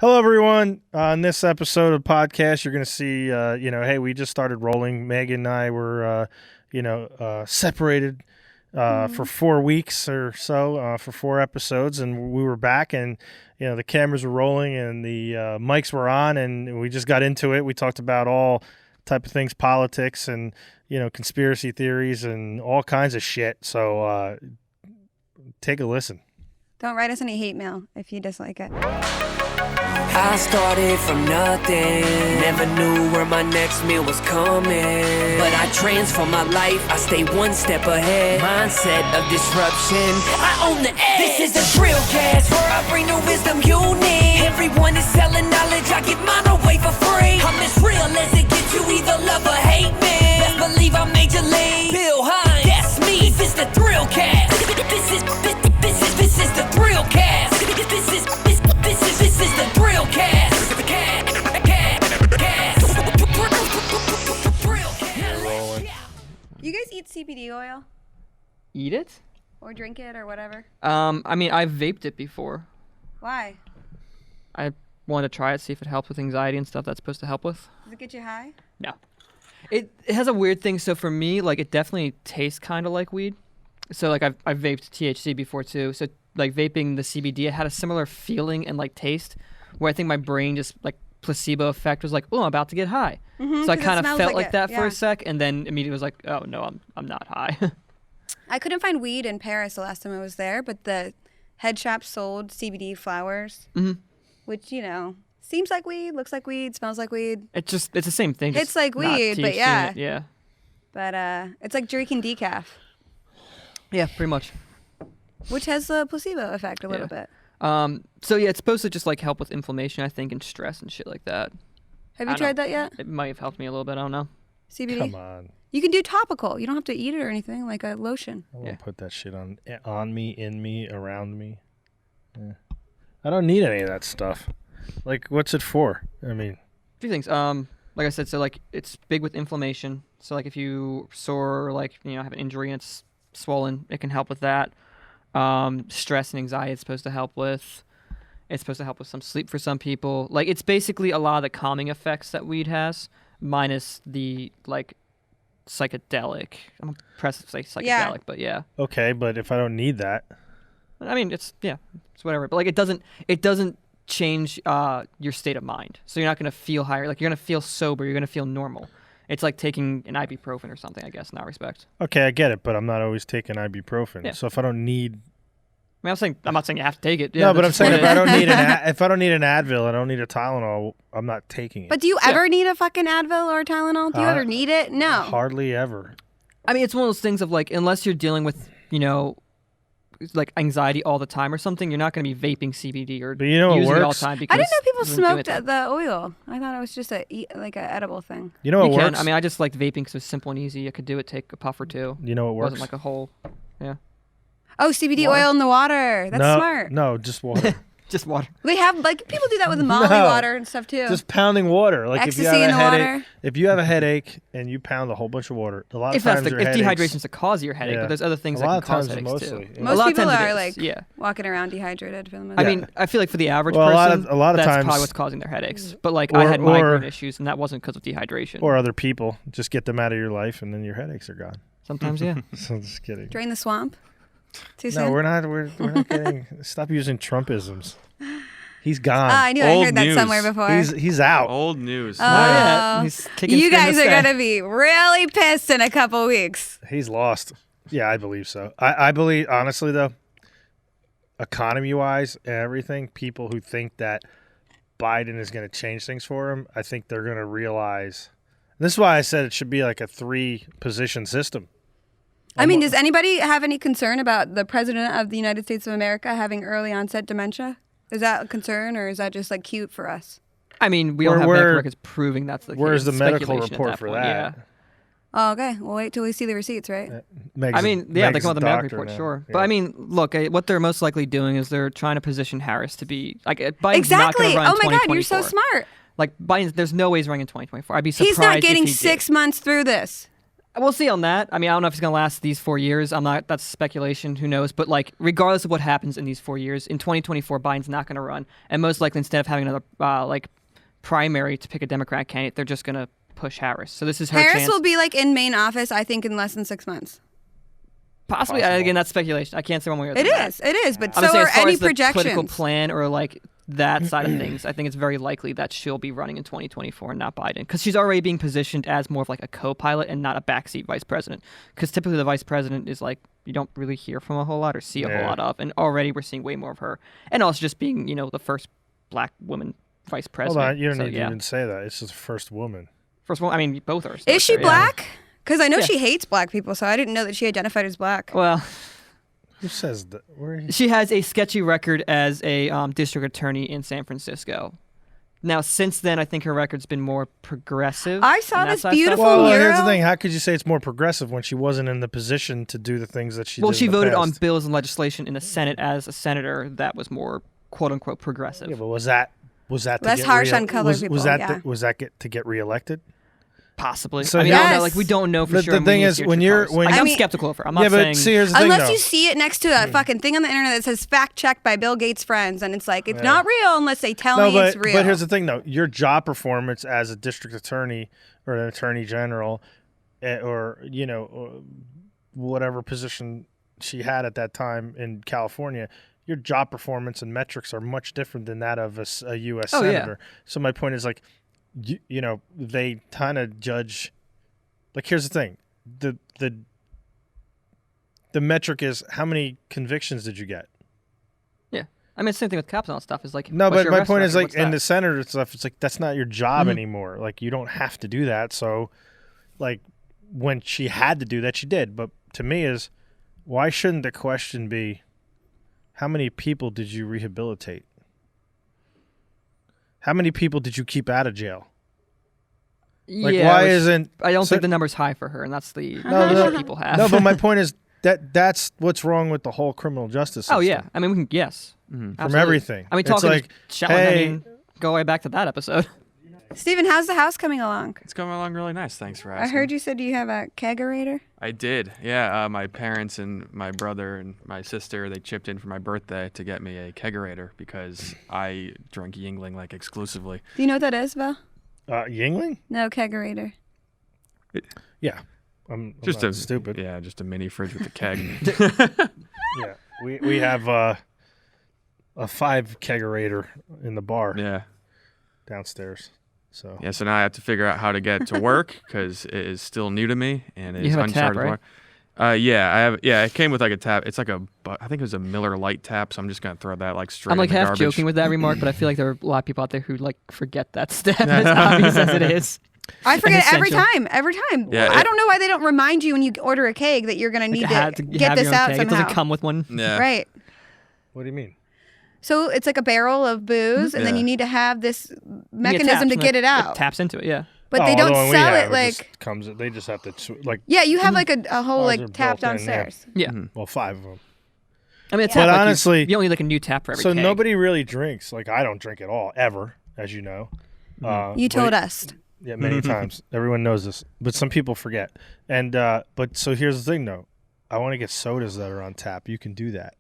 Hello, everyone. On this episode of podcast, you're going to see, hey, we just started rolling. Meg and I were, separated for 4 weeks or so, for 4 episodes, and we were back, and the cameras were rolling, and the mics were on, and we just got into it. We talked about all type of things, politics, and conspiracy theories, and all kinds of shit. So take a listen. Don't write us any hate mail if you dislike it. I started from nothing, never knew where my next meal was coming. But I transform my life, I stay one step ahead. Mindset of disruption, I own the edge. This is the drill cast, where I bring the wisdom you need. Everyone is selling knowledge, I give mine away for free. I'm as real as it gets, you either love or hate me. Best believe I'm Major League Bill Hines, that's me. This is the thrill cast. This is the thrill cast. This is the thrill cast. You guys eat CBD oil? Eat it? Or drink it or whatever? I mean, I've vaped it before. Why? I wanted to try it, see if it helps with anxiety and stuff that's supposed to help with. Does it get you high? No. It has a weird thing. So for me, like, it definitely tastes kind of like weed. So, like, I've vaped THC before, too. So, like, vaping the CBD, it had a similar feeling and, like, taste where I think my brain just, like, placebo effect was like, oh, I'm about to get high. Mm-hmm, so I kind of felt like that for yeah. a sec, and then immediately was like, oh, no, I'm not high. I couldn't find weed in Paris the last time I was there, but the head shop sold CBD flowers, which, seems like weed, looks like weed, smells like weed. It's the same thing. It's like weed, but yeah. Yeah. But it's like drinking decaf. Yeah, pretty much. Which has the placebo effect a little bit. So yeah, it's supposed to just like help with inflammation, I think, and stress and shit like that. Have you tried that yet? It might have helped me a little bit. I don't know. CBD? Come on. You can do topical. You don't have to eat it or anything, like a lotion. I won't put that shit on me, in me, around me. Yeah. I don't need any of that stuff. Like, what's it for? I mean, a few things. Like I said, so like it's big with inflammation. So like if you sore, or like have an injury and it's swollen, it can help with that. Stress and anxiety it's supposed to help with. It's supposed to help with some sleep for some people. Like, it's basically a lot of the calming effects that weed has, minus the like psychedelic. I'm impressed to say psychedelic, but yeah. Okay, but if I don't need that, I mean, it's whatever. But like, it doesn't change your state of mind. So you're not gonna feel higher. Like, you're gonna feel sober. You're gonna feel normal. It's like taking an ibuprofen or something, I guess, in that respect. Okay, I get it, but I'm not always taking ibuprofen. Yeah. So if I don't need, I mean, I'm not saying you have to take it. Yeah, no, but I'm saying if I don't need if I don't need an Advil, I don't need a Tylenol, I'm not taking it. But do you ever need a fucking Advil or a Tylenol? Do you ever need it? No. Hardly ever. I mean, it's one of those things of like, unless you're dealing with, like anxiety all the time or something, you're not going to be vaping CBD or using it all the time. I didn't know people smoked the oil. I thought it was just like an edible thing. You know what works? I mean, I just liked vaping because it was simple and easy. I could do it, take a puff or two. You know what works? It wasn't like a whole, Oh, CBD oil in the water. That's smart. No, just water. Just water. They have, like, people do that with Molly water and stuff, too. Just pounding water. Like, ecstasy if you have in a the headache, water. if you have a headache and you pound a whole bunch of water, a lot of times if dehydration's the cause of your headache, but there's other things that can cause headaches mostly, too. Yeah. Most people are like walking around dehydrated for the most I mean, I feel like for the average person, a lot of that's times, probably what's causing their headaches. But like, I had migraine issues, and that wasn't because of dehydration. Or other people. Just get them out of your life, and then your headaches are gone. Sometimes, yeah. So just kidding. Drain the swamp? Too soon? No, we're not getting. Stop using Trumpisms. He's gone. I knew I heard that somewhere before. He's out. Old news. He's kicking you guys are going to be really pissed in a couple weeks. He's lost. Yeah, I believe so. I believe, honestly, though, economy-wise and everything, people who think that Biden is going to change things for him, I think they're going to realize. This is why I said it should be like a 3-position system. I mean, does anybody have any concern about the president of the United States of America having early onset dementia? Is that a concern, or is that just like cute for us? I mean, we don't have medical records proving that's the case. Where's the medical report for that? Yeah. Oh, okay. We'll wait till we see the receipts, right? They come with the medical report, sure. Yeah. But I mean, look, what they're most likely doing is they're trying to position Harris to be like Biden's not going to run in 2024. Oh my God, you're so smart. Like, Biden, there's no way he's running in 2024. I'd be surprised. He's not getting if he 6 months through this. We'll see on that. I mean, I don't know if it's going to last these 4 years. That's speculation. Who knows? But like, regardless of what happens in these 4 years, in 2024, Biden's not going to run. And most likely, instead of having another primary to pick a Democrat candidate, they're just going to push Harris. So this is her Harris chance. will be like in main office, I think, in less than 6 months. Possibly. Again, that's speculation. I can't say one way or the other. It is. But I'm gonna so say, are as far any as the political projections. plan or like that side of things, I think it's very likely that she'll be running in 2024 and not Biden, because she's already being positioned as more of like a co-pilot and not a backseat vice president. Because typically the vice president is like, you don't really hear from a whole lot or see a whole lot of, and already we're seeing way more of her. And also just being, the first black woman vice president. Hold on, you don't So, need to even say that. It's just the first woman. First one, I mean, both are. Is she yeah. black? Because I know Yeah. she hates black people, so I didn't know that she identified as black. Well, Who says that? Where she has a sketchy record as a district attorney in San Francisco. Now, since then, I think her record's been more progressive. I saw and that this side of stuff. beautiful Well, mural. here's the thing. How could you say it's more progressive when she wasn't in the position to do the things that she Well, did she in the voted on past? bills and legislation in the Senate as a senator that was more "quote unquote" progressive. Yeah, but was that to Less get harsh on colored people, Was that yeah. to get reelected? Possibly. So I mean, yes. I don't know. Like, we don't know for The- sure. the and we thing need is, to see when her you're- cars. when- Like, I I'm mean- skeptical of her. I'm not Yeah, but saying. see, here's the thing, Unless though. you see it next to a fucking thing on the internet that says fact checked by Bill Gates' friends, and it's like, it's not real unless they tell me it's real. But here's the thing, though. Your job performance as a district attorney or an attorney general, or whatever position she had at that time in California, your job performance and metrics are much different than that of a U.S. Oh, yeah. senator. So my point is, like, they kind of judge. Like, here's the thing, the metric is how many convictions did you get? Yeah. I mean, same thing with cops and all that stuff. Is like. No, what's but your my arrest point is, record? like, What's in that? the senator stuff, it's like that's not your job anymore. Like, you don't have to do that. So, like, when she had to do that, she did. But to me is, why shouldn't the question be, how many people did you rehabilitate? How many people did you keep out of jail? Like, yeah, why which isn't... I don't so- think the number's high for her, and that's the No, issue people have. No, but my point is that's what's wrong with the whole criminal justice system. Oh yeah, I mean, we can yes. From Absolutely. everything. I mean, It's talking like, to Shetland, hey, I mean, go way back to that episode. Steven, how's the house coming along? It's going along really nice. Thanks for I asking. heard you said you have a kegerator. I did. Yeah, my parents and my brother and my sister, they chipped in for my birthday to get me a kegerator because I drink Yingling like exclusively. Do you know what that is, Val? Yingling? No, kegerator. Yeah. I'm Just not a stupid. Yeah, just a mini fridge with a keg. Yeah, we have a 5 kegerator in the bar Yeah. downstairs. So Yeah, so now I have to figure out how to get it to work because it is still new to me and it You is have a tap, uncharted right? water. Yeah, I have. Yeah, it came with like a tap. It's like I think it was a Miller Lite tap, so I'm just gonna throw that like straight. I'm like in the half garbage. joking with that remark, but I feel like there are a lot of people out there who like forget that step, as obvious as it is. I forget it every essential. time. Every time. Yeah, I don't know why they don't remind you when you order a keg that you're going to need Have to to get have this your own out keg. somehow. It doesn't come with one. Yeah. Right. what do you mean? So it's like a barrel of booze, and then Yeah. you need to have this You get mechanism taps, to get it out. taps into it, yeah. But they don't the one we sell have, it like. just comes. They just have to like. Yeah, you have like a whole Ours are like tap built in, yeah. downstairs. Yeah. Well, 5 of them. I mean, it's But not like honestly- you don't need like a new tap for every So keg. nobody really drinks. Like, I don't drink at all, ever, as you know. You told us. Yeah, many times. Everyone knows this, but some people forget. And but so here's the thing, though. I want to get sodas that are on tap. You can do that.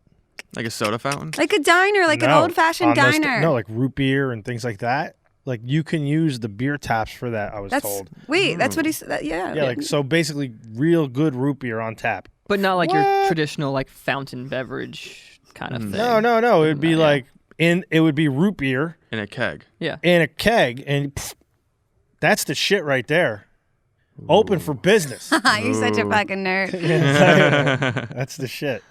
Like a soda fountain. Like a diner, like an No, old fashioned on those diner. no, like root beer and things like that. Like, you can use the beer taps for that. I was that's told. wait, that's what he said. Yeah. Yeah, like, so basically, real good root beer on tap. But not like your What? traditional like fountain beverage kind of thing. No. It'd be Yeah. like it would be root beer In a keg. Yeah. in a keg, and pff, that's the shit right there. Open for business. You're such a fucking nerd. That's the shit.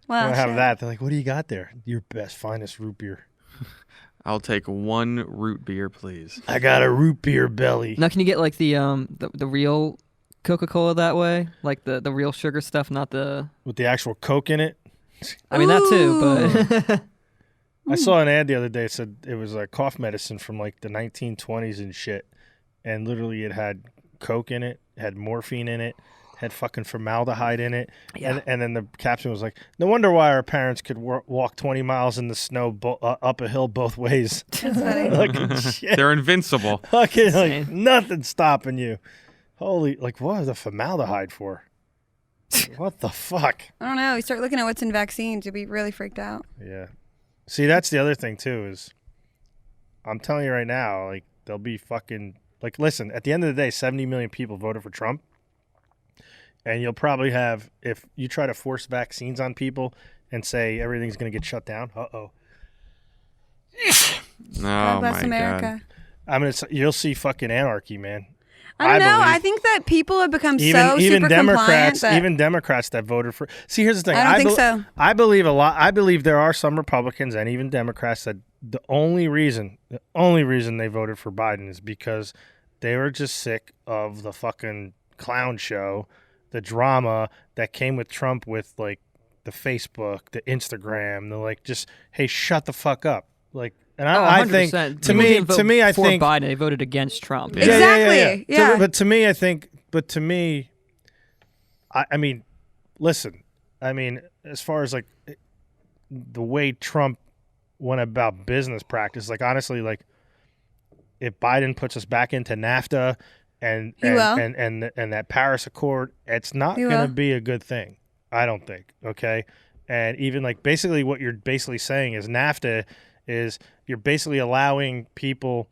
Well, When I have shit. that, they're like, "What do you got there? Your best, finest root beer." I'll take 1 root beer, please. I got a root beer belly. Now, can you get like the real Coca-Cola that way? Like the real sugar stuff, not the. With the actual Coke in it. I mean that too, but I saw an ad the other day. It said it was a cough medicine from like the 1920s and shit. And literally it had Coke in it, had morphine in it, had fucking formaldehyde in it. Yeah. And then the caption was like, no wonder why our parents could walk 20 miles in the snow up a hill both ways. That's funny. Like, shit. They're invincible. Fucking Insane. like nothing stopping you. Holy, like, what is the formaldehyde for? What the fuck? I don't know. You start looking at what's in vaccines, you'll be really freaked out. Yeah. See, that's the other thing, too, is I'm telling you right now, like, they'll be fucking, like, listen, at the end of the day, 70 million people voted for Trump. And you'll probably have, if you try to force vaccines on people and say everything's going to get shut down, Oh God bless my America. God. You'll see fucking anarchy, man. I don't know. believe- I think that people have become even super Democrats, compliant that even Democrats that voted for. See, here's the thing. I don't think so. I believe a lot. I believe there are some Republicans and even Democrats that the only reason they voted for Biden is because they were just sick of the fucking clown show, the drama that came with Trump, with like the Facebook, the Instagram, the like, just, hey, shut the fuck up, like. And I think, 100%. to People me, didn't vote I for think Biden, they voted against Trump. Yeah. Exactly. Yeah. But to me, I mean, listen, I mean, as far as like the way Trump went about business practice, like honestly, like if Biden puts us back into NAFTA and that Paris Accord, it's not going to be a good thing. I don't think. Okay. And even like basically what you're basically saying is NAFTA is you're basically allowing people,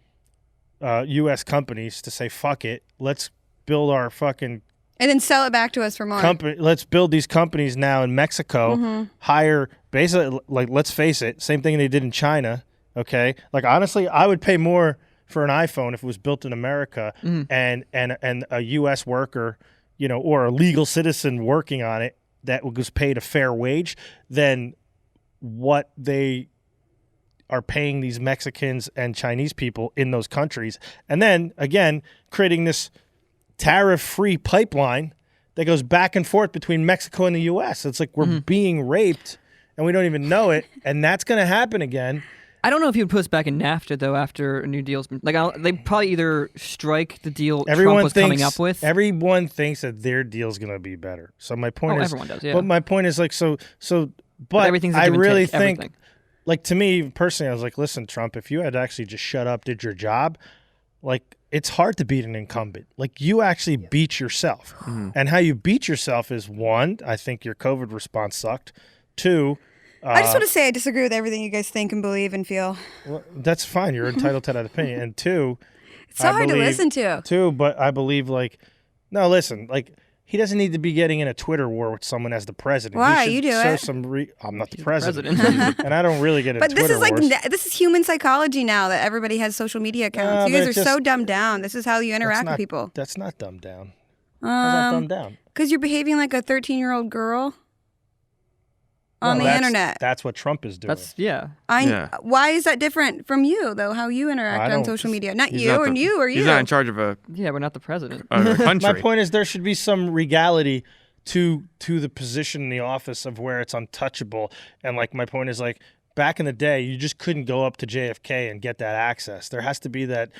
U.S. companies, to say, fuck it, let's build our fucking And then sell it back to us for more. let's build these companies now in Mexico, hire, basically, like, let's face it, same thing they did in China, okay? Like, honestly, I would pay more for an iPhone if it was built in America and a U.S. worker, you know, or a legal citizen working on it that was paid a fair wage than what they are paying these Mexicans and Chinese people in those countries. And then, again, creating this tariff-free pipeline that goes back and forth between Mexico and the U.S. It's like we're being raped, and we don't even know it, and that's going to happen again. I don't know if he would put us back in NAFTA, though, after a new deal's been... Like, they probably either strike the deal Trump was coming up with... Everyone thinks that their deal's going to be better. So my point is... everyone does, yeah. But my point is, like, but everything's a I give and really take, think... everything. Like, to me, personally, I was like, listen, Trump, if you had actually just shut up, did your job, like, it's hard to beat an incumbent. Like, you actually beat yourself. And how you beat yourself is, one, I think your COVID response sucked. Two... I just want to say I disagree with everything you guys think and believe and feel. Well, that's fine. You're entitled to that opinion. And two... It's so hard to listen to. Two, but I believe, like... No, listen, like... He doesn't need to be getting in a Twitter war with someone as the president. Why? He should You do show it. I'm not the president. President. And I don't really get into But this Twitter is like wars. this is human psychology now that everybody has social media accounts. but You guys are it's so just- dumbed down. This is how you interact with people. That's not dumbed down. How's that dumbed down? Because you're behaving like a 13-year-old girl on No, the that's- internet. That's what Trump is doing. That's... Yeah. Yeah. Why is that different from you, though, how you interact I on don't- social media? Not He's you not or the- you or you. He's not in charge of a Yeah, we're not the president. country. My point is there should be some regality to the position in the office of where it's untouchable. And like my point is, like, back in the day, you just couldn't go up to JFK and get that access. There has to be that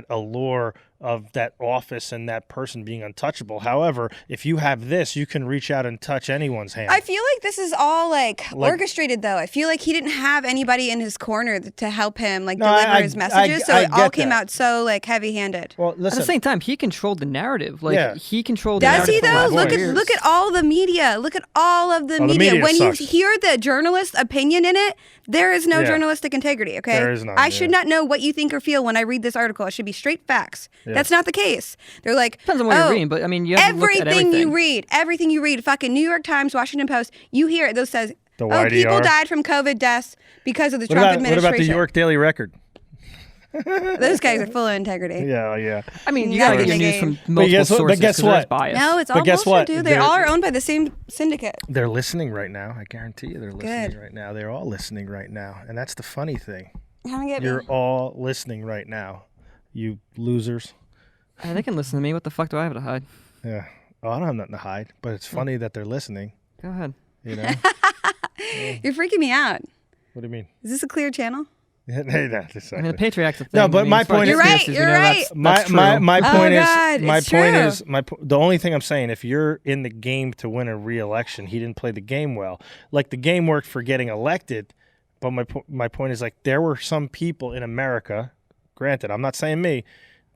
allure of that office and that person being untouchable. However, if you have this, you can reach out and touch anyone's hand. I feel like this is all like orchestrated, though. I feel like he didn't have anybody in his corner to help him like No, deliver his messages, so I it all get came that. out so like heavy-handed. Well, At the listen, same time, he controlled the narrative. Like, Yeah. he controlled the Does narrative he for the though? last 4 Look years. at all the media. Look at all of the the media. media When sucks. you hear the journalist opinion in it, there is no Yeah. journalistic integrity. Okay, There is none, I should yeah. not know what you think or feel when I read this article. It should be straight facts. That's not the case. They're like, Depends on what you're reading, but I mean, you have to look at everything everything. everything you read, fucking New York Times, Washington Post, you hear it. Those says, The oh, people YDR. died from COVID deaths because of the what Trump about administration. the York Daily Record? Those guys are full of integrity. Yeah. I mean, you gotta get your Nothing news to from gain. multiple guess what- but sources. guess 'cause there's what? bias. No, it's But all guess bullshit, what? dude. They They're- all are owned by the same syndicate. They're listening right now. I guarantee you they're listening Good. right now. They're all listening right now. And that's the funny thing. Come get You're me. all listening right now, you losers. Hey, they can listen to me. What the fuck do I have to hide? Yeah. Oh, I don't have nothing to hide, but it's funny that they're listening. Go ahead. You know? You're freaking me out. What do you mean? Is this a clear channel? Hey, that's exactly. I mean, the Patriot Act's a thing. No, but I mean, my as far point as is- You're right, conspiracies, you're we know right. That's true. my Oh, point is God, my it's point true. is the only thing I'm saying, if you're in the game to win a re-election, he didn't play the game well. Like, the game worked for getting elected, but my point is, like, there were some people in America, granted, I'm not saying me,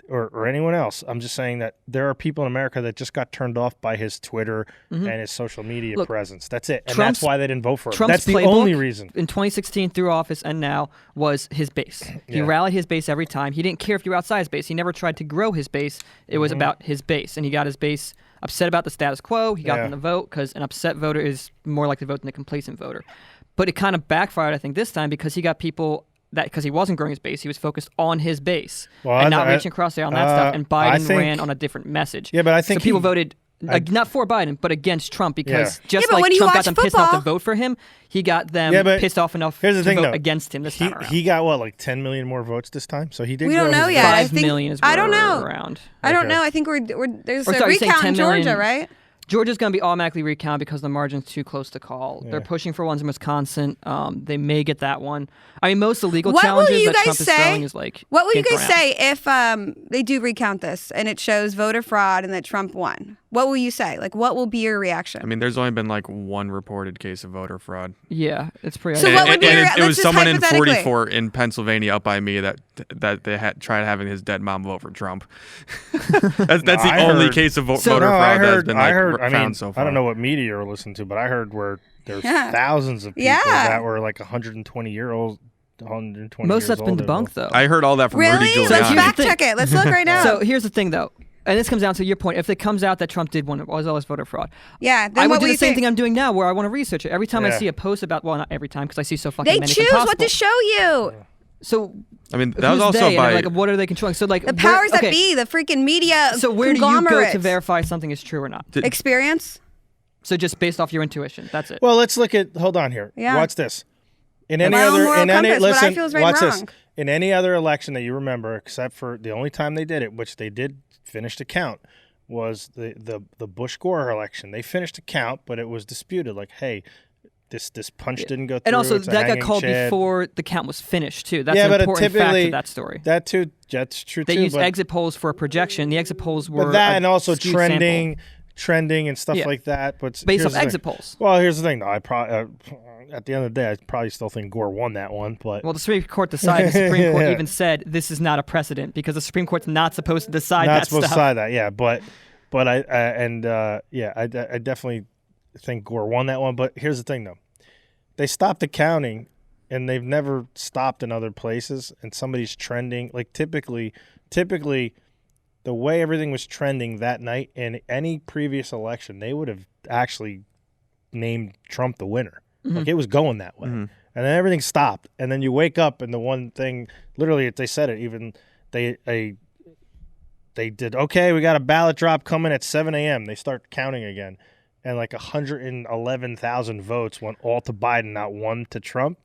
or anyone else. I'm just saying that there are people in America that just got turned off by his Twitter and his social media presence. That's it. And that's why they didn't vote for him. That's the only reason. In 2016 through office and now was his base. He rallied his base every time. He didn't care if you were outside his base. He never tried to grow his base. It was about his base. And he got his base upset about the status quo. He got them to vote because an upset voter is more likely to vote than a complacent voter. But it kind of backfired, I think, this time because he got people that because he wasn't growing his base, he was focused on his base and not reaching across there on that stuff. And Biden ran on a different message. Yeah, but I think so people voted not for Biden, but against Trump because just like Trump got them pissed off to vote for him, he got them pissed off enough to vote against him this time around. He got what, like 10 million more votes this time? So he did. We don't know yet. 5 million is I don't know. Around. I don't know. I think there's a recount in Georgia, right? Georgia's going to be automatically recounted because the margin's too close to call. Yeah. They're pushing for ones in Wisconsin. They may get that one. I mean, most of the legal challenges that Trump is throwing is like. What will you guys say if they do recount this and it shows voter fraud and that Trump won? What will you say? Like, what will be your reaction? I mean, there's only been like one reported case of voter fraud. Yeah, it's pretty. So what would be your? It was someone in 44 in Pennsylvania up by me that they had tried having his dead mom vote for Trump. that's the only case of voter fraud that has been found so far. I don't know what media you're listening to, but I heard where there's thousands of people that were like 120-year-olds. 120 Most of that's been debunked, though. I heard all that from Rudy Giuliani. So let's fact check it. Let's look right now. So here's the thing, though. And this comes down to your point. If it comes out that Trump did win, it was always voter fraud. Yeah, then I would do the same thing I'm doing now, where I want to research it. Every time I see a post about, well, not every time, because I see so fucking many. They choose what to show you. So I mean, that was also by like, what are they controlling? So like the powers that be, the freaking media. So where do you go to verify something is true or not? Experience. So just based off your intuition, that's it. Well, let's look at. Hold on here. Yeah. Watch this. In any other, listen. Watch wrong. this. In any other election that you remember, except for the only time they did it, which they did finish the count, was the Bush Gore election. They finished the count, but it was disputed. Like, hey, this punch didn't go through. And also, it's that got called before the count was finished too. That's an important fact of that story. That's true. They used exit polls for a projection. The exit polls were and also trending and stuff like that. But based off exit polls. Well, here's the thing, though. I probably at the end of the day, I probably still think Gore won that one. But the Supreme Court decided. The Supreme Court even said this is not a precedent because the Supreme Court's not supposed to decide that stuff. Not supposed to decide that, yeah. But I definitely think Gore won that one. But here's the thing, though. They stopped the counting, and they've never stopped in other places. And somebody's trending. Like typically, the way everything was trending that night in any previous election, they would have actually named Trump the winner. Mm-hmm. Like it was going that way. Mm-hmm. And then everything stopped. And then you wake up and the one thing, literally, they said it, even they did, okay, we got a ballot drop coming at 7 a.m. They start counting again. And like 111,000 votes went all to Biden, not one to Trump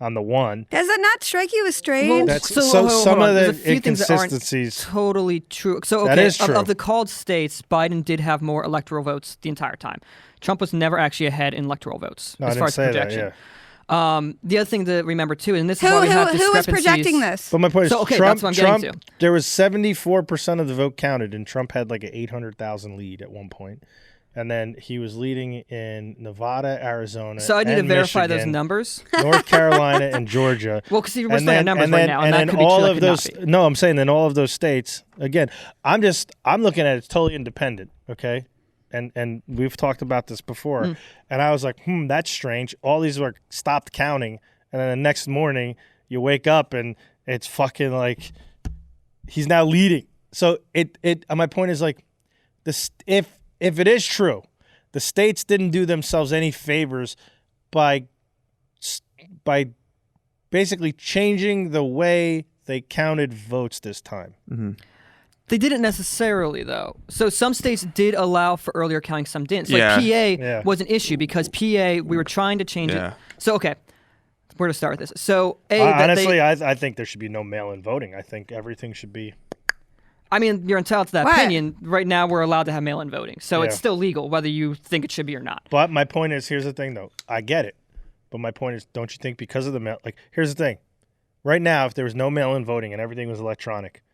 on the one. Does that not strike you as strange? Well, so some of the inconsistencies. Totally true. So, okay, that is true. Of the called states, Biden did have more electoral votes the entire time. Trump was never actually ahead in electoral votes as far as projection. The other thing to remember too, and this is why we have discrepancies. Who was projecting this? But my point is, Trump, that's what I'm getting to. There was 74% of the vote counted, and Trump had like an 800,000 lead at one point. And then he was leading in Nevada, Arizona, so I need to verify Michigan, those numbers. North Carolina and Georgia. Well, because we're looking at numbers right now, and that could be all true, of those. No, I'm saying then all of those states. Again, I'm looking at it totally independent. Okay, and we've talked about this before, and I was like, that's strange. All these were stopped counting, and then the next morning you wake up and it's fucking like he's now leading. So my point is like this If it is true, the states didn't do themselves any favors by basically changing the way they counted votes this time. Mm-hmm. They didn't necessarily, though. So some states did allow for earlier counting, some didn't. So like PA was an issue because PA, we were trying to change it. So, okay, where to start with this? So, honestly, I think there should be no mail-in voting. I think everything should be... I mean, you're entitled to that opinion. Right now, we're allowed to have mail-in voting. So it's still legal, whether you think it should be or not. But my point is, here's the thing, though. I get it. But my point is, don't you think because of the mail... Like, here's the thing. Right now, if there was no mail-in voting and everything was electronic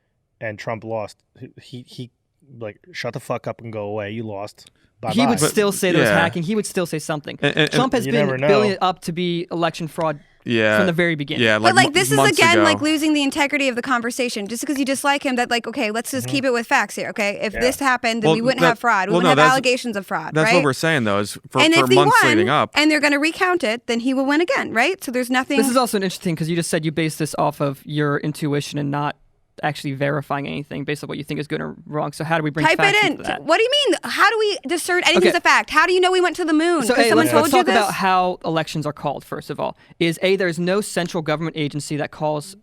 and Trump lost, he like, shut the fuck up and go away. You lost. Bye-bye. He would still say there was hacking. He would still say something. Trump has been building it up to be election fraud Yeah. From the very beginning. Yeah, but like this is again ago. like losing the integrity of the conversation. Just because you dislike him, that like, okay, let's just keep it with facts here, okay? If this happened, then we wouldn't have fraud. We wouldn't have allegations of fraud, That's right? what we're saying, though, is for and if months won, leading up. and they're going to recount it, then he will win again, right? So there's nothing... This is also an interesting because you just said you base this off of your intuition and not actually verifying anything based on what you think is good or wrong. So how do we bring Type facts it in. into that? What do you mean? How do we discern anything's a fact? How do you know we went to the moon? So someone let's told you talk this? about how elections are called, first of all. There's no central government agency that calls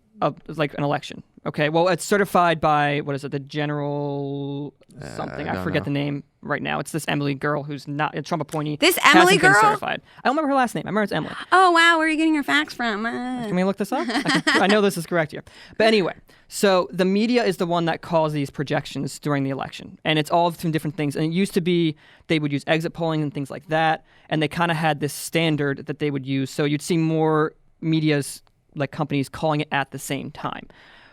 like an election. Okay, well, it's certified by, what is it, the general something. I forget the name right now. It's this Emily girl who's not a Trump appointee. This Emily hasn't been girl? certified. I don't remember her last name. I remember it's Emily. Oh, wow. Where are you getting your facts from? Can we look this up? I know this is correct here. But anyway, so the media is the one that calls these projections during the election. And it's all from different things. And it used to be they would use exit polling and things like that. And they kind of had this standard that they would use. So you'd see more media's like companies calling it at the same time.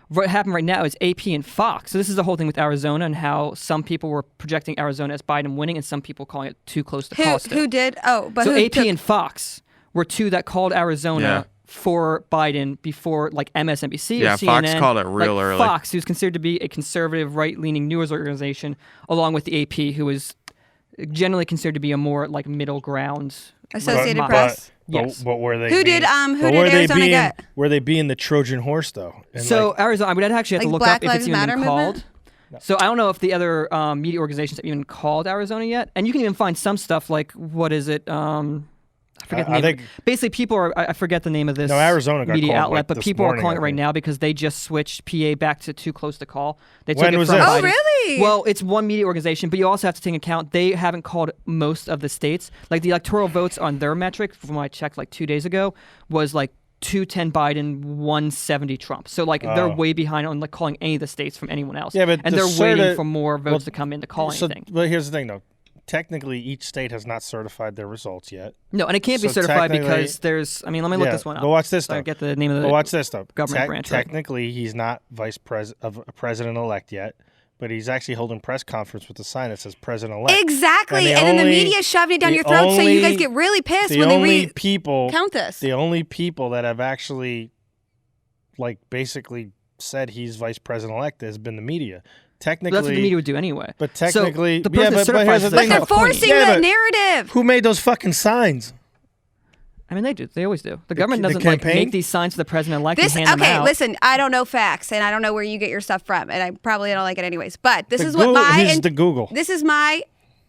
What happened right now is AP and Fox. So this is the whole thing with Arizona and how some people were projecting Arizona as Biden winning and some people calling it too close to call still. Who did? Oh, but so who AP and Fox were two that called Arizona for Biden before like MSNBC or CNN. Fox called it real early. Fox, who's considered to be a conservative, right-leaning news organization, along with the AP, who is generally considered to be a more like middle ground. Associated Press. Yes. But were they? Who did Arizona get? Were they being the Trojan horse though? And so Arizona, I would actually have to like look Black up if Lives it's even Matter been called. movement? So I don't know if the other media organizations have even called Arizona yet. And you can even find some stuff like, what is it? I forget the name. Basically, people are, I forget the name of this Arizona got media called, outlet, like, but this people are morning, calling I it right think. now because they just switched PA back to too close to call. They took When it was from this? Oh, Biden. really? Well, it's one media organization, but you also have to take into account they haven't called most of the states. Like the electoral votes on their metric, from what I checked like 2 days ago, was like 210 Biden, 170 Trump. So like they're way behind on like calling any of the states from anyone else. Yeah, but and they're waiting for more votes to come in to call anything. But here's the thing, though. Technically, each state has not certified their results yet. No, and it can't be So certified technically- because there's. I mean, let me look this one up. But watch this So though. I get the name of the. But watch this though. government branch, right? Technically, he's not president-elect yet, but he's actually holding press conference with a sign that says president-elect. Exactly. And then the media shoved it down your throat, so you guys get really pissed when they count this. The only people that have actually, like, basically said he's vice president-elect has been the media. Technically, That's what the media would do anyway. But technically, so the person that certifies here's the But thing, they're though. forcing Yeah, the but narrative. Who made those fucking signs? I mean, they do. They always do. The government the doesn't like campaign? make these signs to the president-elect This and hand them out. listen, I don't know facts and I don't know where you get your stuff from, and I probably don't like it anyways. But this is what Here's the Google. This is my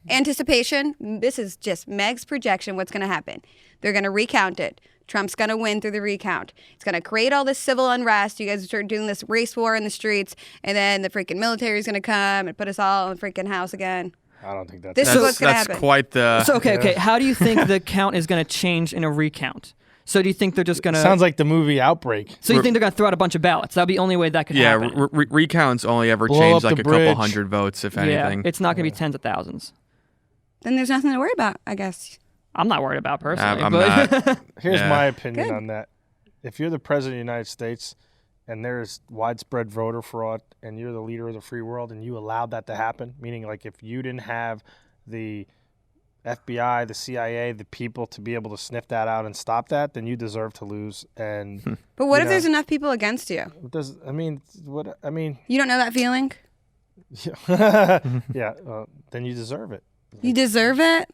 anticipation. This is just Meg's projection. What's going to happen? They're going to recount it. Trump's going to win through the recount. It's going to create all this civil unrest. You guys start doing this race war in the streets, and then the freaking military is going to come and put us all in the freaking house again. I don't think that's... This is what's going to happen. That's quite the... So okay. How do you think the count is going to change in a recount? So do you think they're just going to... Sounds like the movie Outbreak. So you think they're going to throw out a bunch of ballots? That'd be the only way that could happen. Yeah, recounts only ever Blow change up like the a couple bridge. hundred votes, if Yeah, anything. it's not going to be tens of thousands. Then there's nothing to worry about, I guess. I'm not worried about personally. I'm but not. Here's Yeah. my opinion Good. on that. If you're the president of the United States and there's widespread voter fraud and you're the leader of the free world and you allowed that to happen, meaning like if you didn't have the FBI, the CIA, the people to be able to sniff that out and stop that, then you deserve to lose. And But what You if know. there's enough people against you? You You don't know that feeling? yeah, then you deserve it. You deserve it?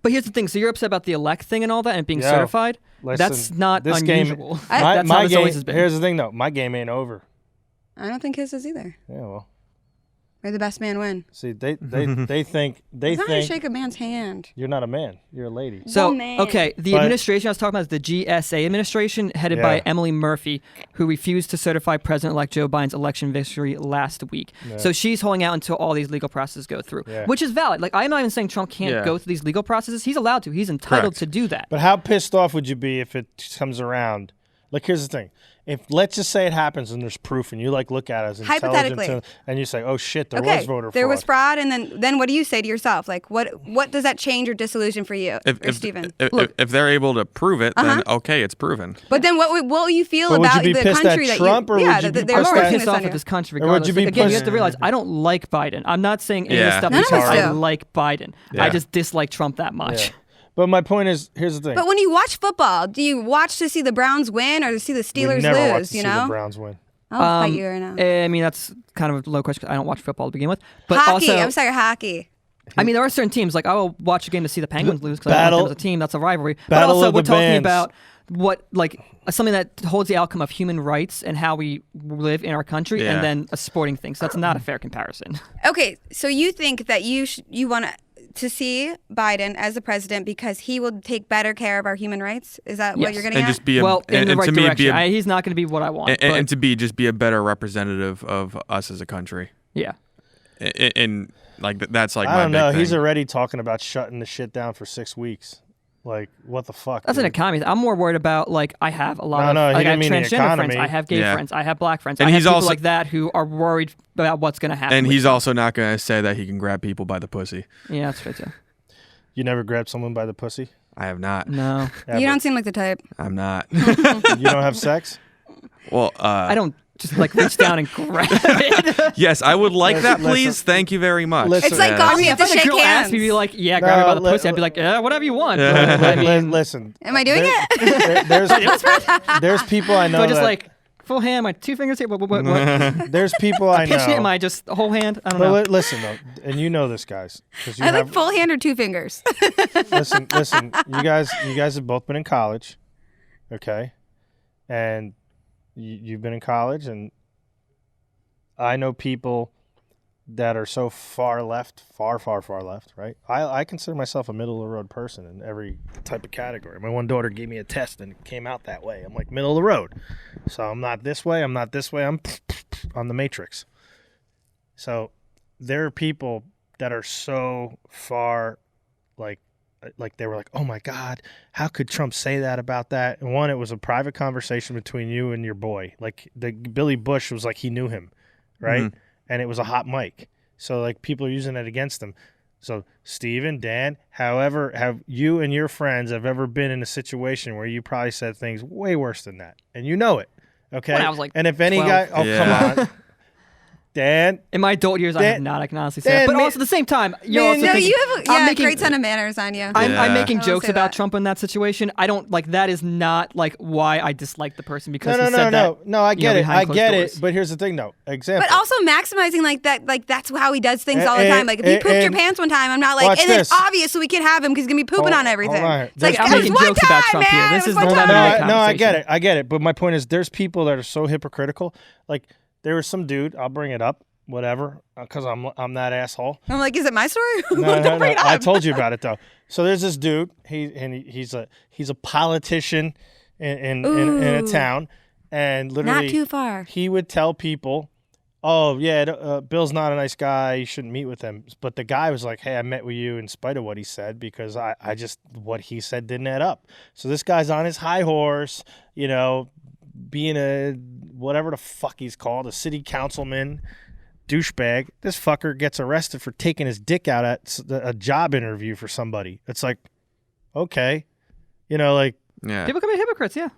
But here's the thing. So you're upset about the elect thing and all that and it being Yeah. certified? Listen, That's not this unusual. Game, That's my how this game, always has been. Here's the thing, though. My game ain't over. I don't think his is either. Yeah, well, Or the best man win. see, they think It's not how you shake a man's hand. you're not a man. You're a lady. So, Woman. okay, the But- administration I was talking about is the GSA administration, headed by Yeah. Emily Murphy, who refused to certify President-elect Joe Biden's election victory last week. Yeah. So she's holding out until all these legal processes go through, Yeah. which is valid. Like, I'm not even saying Trump can't Yeah. go through these legal processes. He's allowed to. He's entitled Correct. to do that. But how pissed off would you be if it comes around? Like, here's the thing. If let's just say it happens and there's proof and you like look at it as intelligent Hypothetically. and you say, oh shit, there Okay, was voter fraud. there was fraud, and then what do you say to yourself? Like, what does that change or disillusion for you, or Stephen? If they're able to prove it, then okay, it's proven. But then what will you feel But would about you be the pissed at country that Trump, or you? would Yeah, you be they're I'm pissed forcing at- already this pissed off on you. at this country Or would you regardless. be Like, again, you have to pissed- realize I don't like Biden. I'm not saying any of Yeah. this stuff None of because us I do. like Biden. Yeah. I just dislike Trump that much. Yeah. But my point is, here's the thing. But when you watch football, do you watch to see the Browns win or to see the Steelers never lose? watch to you see know, the Browns win. I'll fight you right now. I mean, that's kind of a low question. I don't watch football to begin with. But Hockey. also, I'm sorry, hockey. I mean, there are certain teams, like I will watch a game to see the Penguins lose because I want them as a team. That's a rivalry. But also, we're talking about what, like, something that holds the outcome of human rights and how we live in our country, and then a sporting thing. So that's not a fair comparison. Okay, so you think that you want to see Biden as the president because he will take better care of our human rights? Is that what you're getting at? Just be in the right direction. He's not going to be what I want. And to be a better representative of us as a country. Yeah. And like that's like I don't know. Big thing. He's already talking about shutting the shit down for 6 weeks. Like, what the fuck? That's an economy. I'm more worried about, like, I have a lot of I have transgender friends, I have gay friends, I have black friends, and I have people like that who are worried about what's going to happen. And he's also not going to say that he can grab people by the pussy. Yeah, that's true too. You never grabbed someone by the pussy? I have not. No. Ever. You don't seem like the type. I'm not. You don't have sex? Well, I don't just like reach down and grab it. Yes, I would like that, please. Thank you very much. It's like golf. You have to shake hands. Asked me, be like, yeah, grab me by the pussy. I'd be like, yeah, whatever you want. Listen. Am I doing it? There's people I know. So I just like full hand, my 2 fingers here. What? There's people I know. Pitching it, am I just the whole hand? I don't know. Listen though, and you know this, guys. I like full hand or 2 fingers. Listen. You guys have both been in college, okay? And you've been in college, and I know people that are so far left, far left, right? I consider myself a middle of the road person in every type of category. My one daughter gave me a test and it came out that way. I'm like middle of the road. So I'm not this way, I'm not this way, I'm on the matrix. So there are people that are so far like they were like, oh my God, how could Trump say that about that? And one, it was a private conversation between you and your boy. Like Billy Bush was like he knew him, right? Mm-hmm. And it was a hot mic. So like people are using it against him. So Steven, Dan, however, have you and your friends have ever been in a situation where you probably said things way worse than that? And you know it. Okay. When I was like and if any 12. guy, come on. Dan, in my adult years, I have not. I can honestly say that. But also at the same time, you have a great ton of manners on you. I'm making jokes about Trump in that situation. I don't like that. Is not like why I dislike the person because he said that. No, I get it. I get it. But here's the thing, though. Example. But also maximizing like that. Like that's how he does things all the time. Like if you pooped your pants one time, I'm not like, and then obviously we can have him because he's gonna be pooping on everything. It's like I'm making jokes about Trump here. This is no, I get it. But my point is, there's people that are so hypocritical. Like there was some dude. I'll bring it up. Whatever, because I'm that asshole. I'm like, is it my story? No. I told you about it though. So there's this dude. He's a politician in a town, and literally not too far. He would tell people, "Oh yeah, Bill's not a nice guy. You shouldn't meet with him." But the guy was like, "Hey, I met with you in spite of what he said because I just what he said didn't add up." So this guy's on his high horse, being a whatever the fuck he's called, a city councilman. Douchebag, this fucker gets arrested for taking his dick out at a job interview for somebody. It's like, okay, people can be hypocrites, yeah.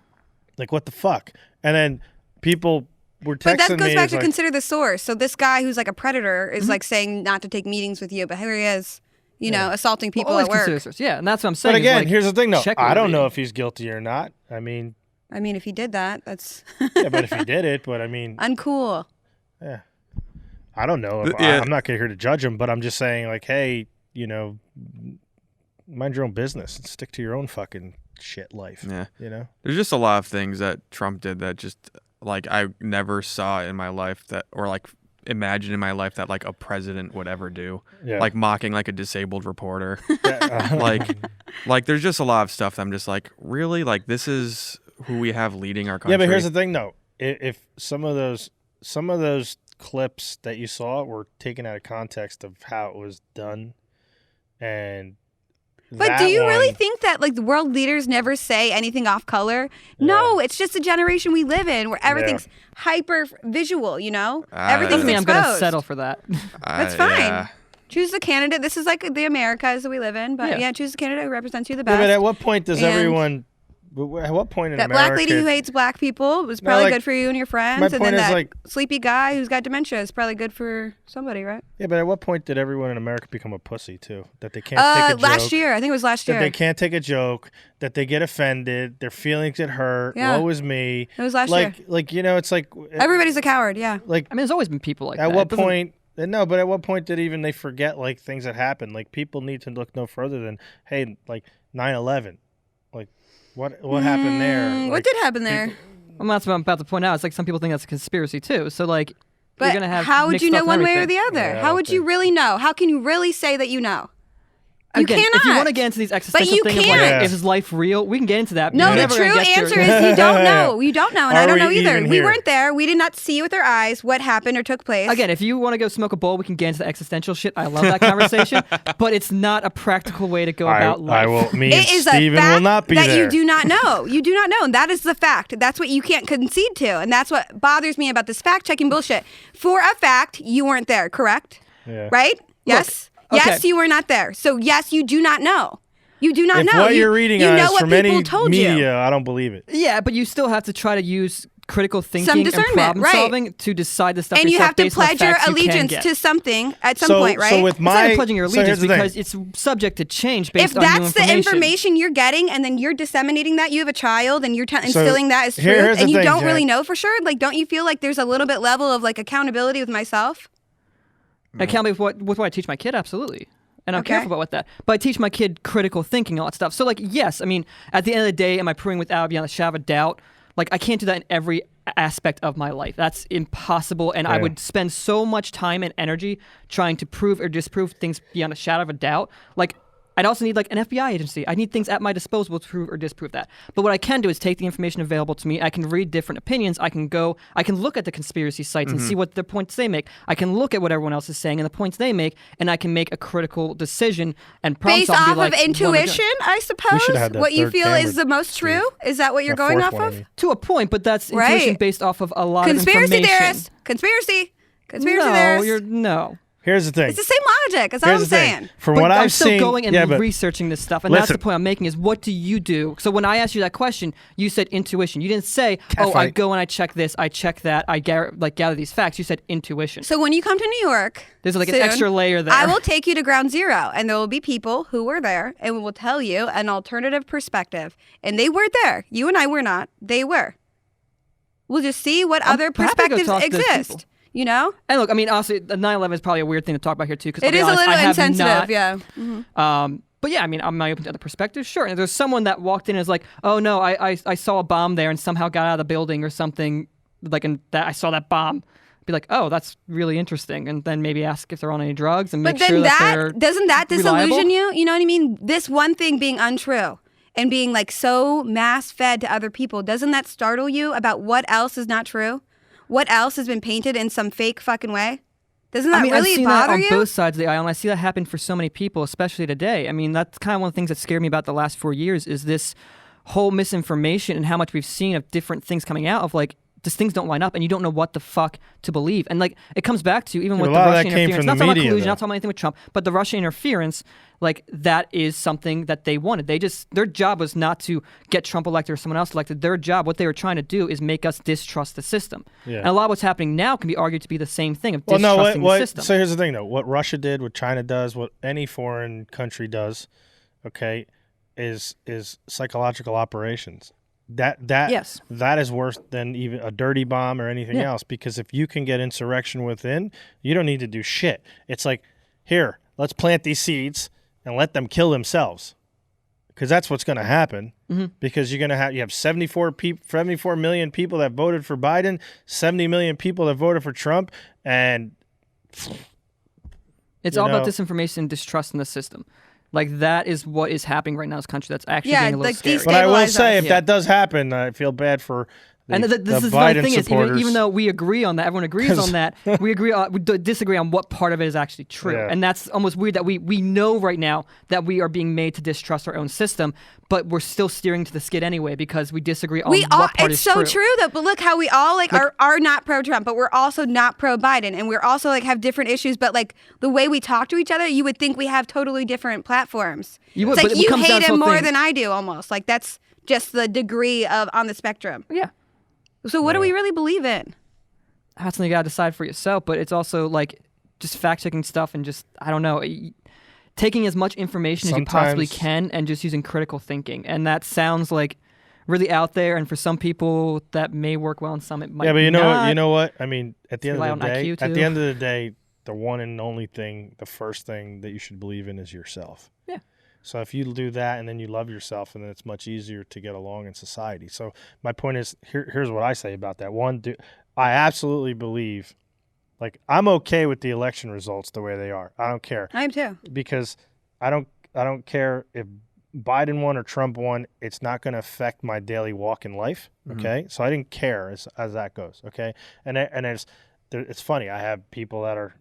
Like what the fuck? And then people were texting me. But that goes back to consider the source. So this guy who's like a predator is like saying not to take meetings with you, but here he is, assaulting people at work. Yeah, and that's what I'm saying. But again, here's the thing, though. I don't know if he's guilty or not. I mean, if he did that, that's yeah. But if he did it, uncool. Yeah. I don't know. I'm not here to judge him, but I'm just saying, like, hey, mind your own business and stick to your own fucking shit life. Yeah. There's just a lot of things that Trump did that just, like, I never saw in my life or, like, imagine in my life that, like, a president would ever do. Yeah. Like, mocking, like, a disabled reporter. like, there's just a lot of stuff that I'm just like, really? Like, this is who we have leading our country? Yeah, but here's the thing, though. If some of those clips that you saw were taken out of context of how it was done, but do you really think that like the world leaders never say anything off color? Yeah. No, it's just the generation we live in where everything's hyper visual. Everything's exposed. I'm gonna settle for that. That's fine. Yeah. Choose the candidate. This is like the Americas that we live in, but choose the candidate who represents you the best. Yeah, but at what point does everyone At what point in that America? black lady who hates black people was probably good for you and your friends, and then that sleepy guy who's got dementia is probably good for somebody, right? Yeah, but at what point did everyone in America become a pussy too? That they can't take a joke. Last year, I think it was last year. That they can't take a joke. That they get offended. Their feelings get hurt. Yeah. Woe is me. It was last year. Like it's like everybody's a coward. Yeah. Like I mean, there's always been people like at that. What point? No, but at what point did even they forget like things that happened? Like people need to look no further than hey, like 9/11. Like what happened there? What did happen there? Well, that's what I'm about to point out. It's like some people think that's a conspiracy too. So like, but you're gonna have how would you know one way or the other? Yeah, how would you really know? How can you really say that you know? You Again, cannot. If you want to get into these existential things of like, is life real? We can get into that. No, the true answer is you don't know. You don't know, and I don't know either. We weren't there. We did not see with our eyes what happened or took place. Again, if you want to go smoke a bowl, we can get into the existential shit. I love that conversation, but it's not a practical way to go about life. I will. Me and it is Steven a fact will not be that there. you do not know. You do not know, and that is the fact. That's what you can't concede to, and that's what bothers me about this fact-checking bullshit. For a fact, you weren't there, correct? Yeah. Right? Yes. Yes, you were not there. So yes, you do not know. You do not know. What you're reading on is from any media, you. I don't believe it. Yeah, but you still have to try to use critical thinking Some and discernment, problem right. solving to decide the stuff. And you have to based on the pledge your facts you can allegiance get. to something at some point, right? So with It's not my even pledging your allegiance here's the thing. because it's subject to change based if on new that's the information. information you're getting and then you're disseminating that, you have a child and you're instilling that as truth, here's and the you thing, don't Jen. really know for sure, like don't you feel like there's a little bit level of like accountability with myself? I can't believe with what I teach my kid, absolutely. And I'm Okay. careful about what that. But I teach my kid critical thinking and all that stuff. So, like, yes, I mean, at the end of the day, am I proving without beyond a shadow of a doubt? Like, I can't do that in every aspect of my life. That's impossible. And I would spend so much time and energy trying to prove or disprove things beyond a shadow of a doubt. Like, I'd also need like an FBI agency. I need things at my disposal to prove or disprove that. But what I can do is take the information available to me. I can read different opinions. I can look at the conspiracy sites and see what the points they make. I can look at what everyone else is saying and the points they make, and I can make a critical decision and problem Based solve and off be like, of what am I doing? intuition, I suppose. should have that What you third feel camera, is the most true? Is that what you're That going fourth off one, I of? mean. To a point, but that's Right. intuition based off of a lot Conspiracy of information. theorist. Conspiracy No, theorist. no. Here's the thing. It's the same logic. That's all Here's I'm the thing. saying. From But what I'm I've still seen, going and but researching this stuff, and that's Listen. the point I'm making. Is what do you do? So when I asked you that question, you said intuition. You didn't say, "Oh, I Catfight. go and I check this, I check that, I gather these facts." You said intuition. So when you come to New York, There's like soon, an extra layer there. I will take you to ground zero, and there will be people who were there, and will tell you an alternative perspective. And they were there. You and I were not. They were. We'll just see what other happy to go perspectives talk to those people. exist. You know, And look, I mean, honestly, the 9/11 is probably a weird thing to talk about here too, because it is a little insensitive. Yeah. But yeah, I mean, am I open to other perspectives? Sure. And if there's someone that walked in and is like, "Oh no, I saw a bomb there and somehow got out of the building or something," like, and that I saw that bomb. Be like, "Oh, that's really interesting," and then maybe ask if they're on any drugs and make But then sure that they're doesn't that disillusion reliable? you? You know what I mean? This one thing being untrue and being like so mass fed to other people, doesn't that startle you about what else is not true? What else has been painted in some fake fucking way? Doesn't that I mean, really I've seen bother that on you? both sides of the aisle, and I see that happen for so many people, especially today. I mean, that's kind of one of the things that scared me about the last 4 years is this whole misinformation and how much we've seen of different things coming out of like, just things don't line up, and you don't know what the fuck to believe. And like, it comes back to even with a the lot of that Russian came interference. from Not the talking about media, collusion, though. not talking about anything with Trump, but the Russian interference, like that is something that they wanted. Their job was not to get Trump elected or someone else elected. Their job, what they were trying to do, is make us distrust the system. Yeah. And a lot of what's happening now can be argued to be the same thing of well, no, distrusting the system. So here's the thing, though. What Russia did, what China does, what any foreign country does, okay, is psychological operations. Yes. That is worse than even a dirty bomb or anything else, because if you can get insurrection within, you don't need to do shit. It's like, here, let's plant these seeds and let them kill themselves, because that's what's going to happen. Because you have 74 million people that voted for Biden, 70 million people that voted for Trump, and it's all about disinformation and distrust in the system. Like, that is what is happening right now in this country. That's actually getting a little scary. But I will Destabilize say, us. if that does happen, I feel bad for the, And this the is the Biden funny thing is, supporters. even though we agree on that, everyone agrees on that, we disagree on what part of it is actually true. Yeah. And that's almost weird that we know right now that we are being made to distrust our own system, but we're still steering to the skid anyway because we disagree on what part it's is so true. true though. But look how we all are not pro Trump, but we're also not pro Biden, and we're also like have different issues. But like the way we talk to each other, you would think we have totally different platforms. You would, it's but like it you comes down hate to him a more thing. than I do, almost. Like that's just the degree of on the spectrum. Yeah. So what do we really believe in? That's something you gotta decide for yourself. But it's also like just fact checking stuff and just I don't know, taking as much information as you possibly can and just using critical thinking. And that sounds like really out there, and for some people that may work well, and some it might. Yeah, but you not. know what? I mean, at the end of IQ the day, the one and only thing, the first thing that you should believe in is yourself. Yeah. So if you do that and then you love yourself, and then it's much easier to get along in society. So my point is, here's what I say about that. One, I absolutely believe, like, I'm okay with the election results the way they are. I don't care. I am too. Because I don't care if Biden won or Trump won. It's not going to affect my daily walk in life. Okay. So I didn't care as that goes. Okay. And it's funny. I have people that are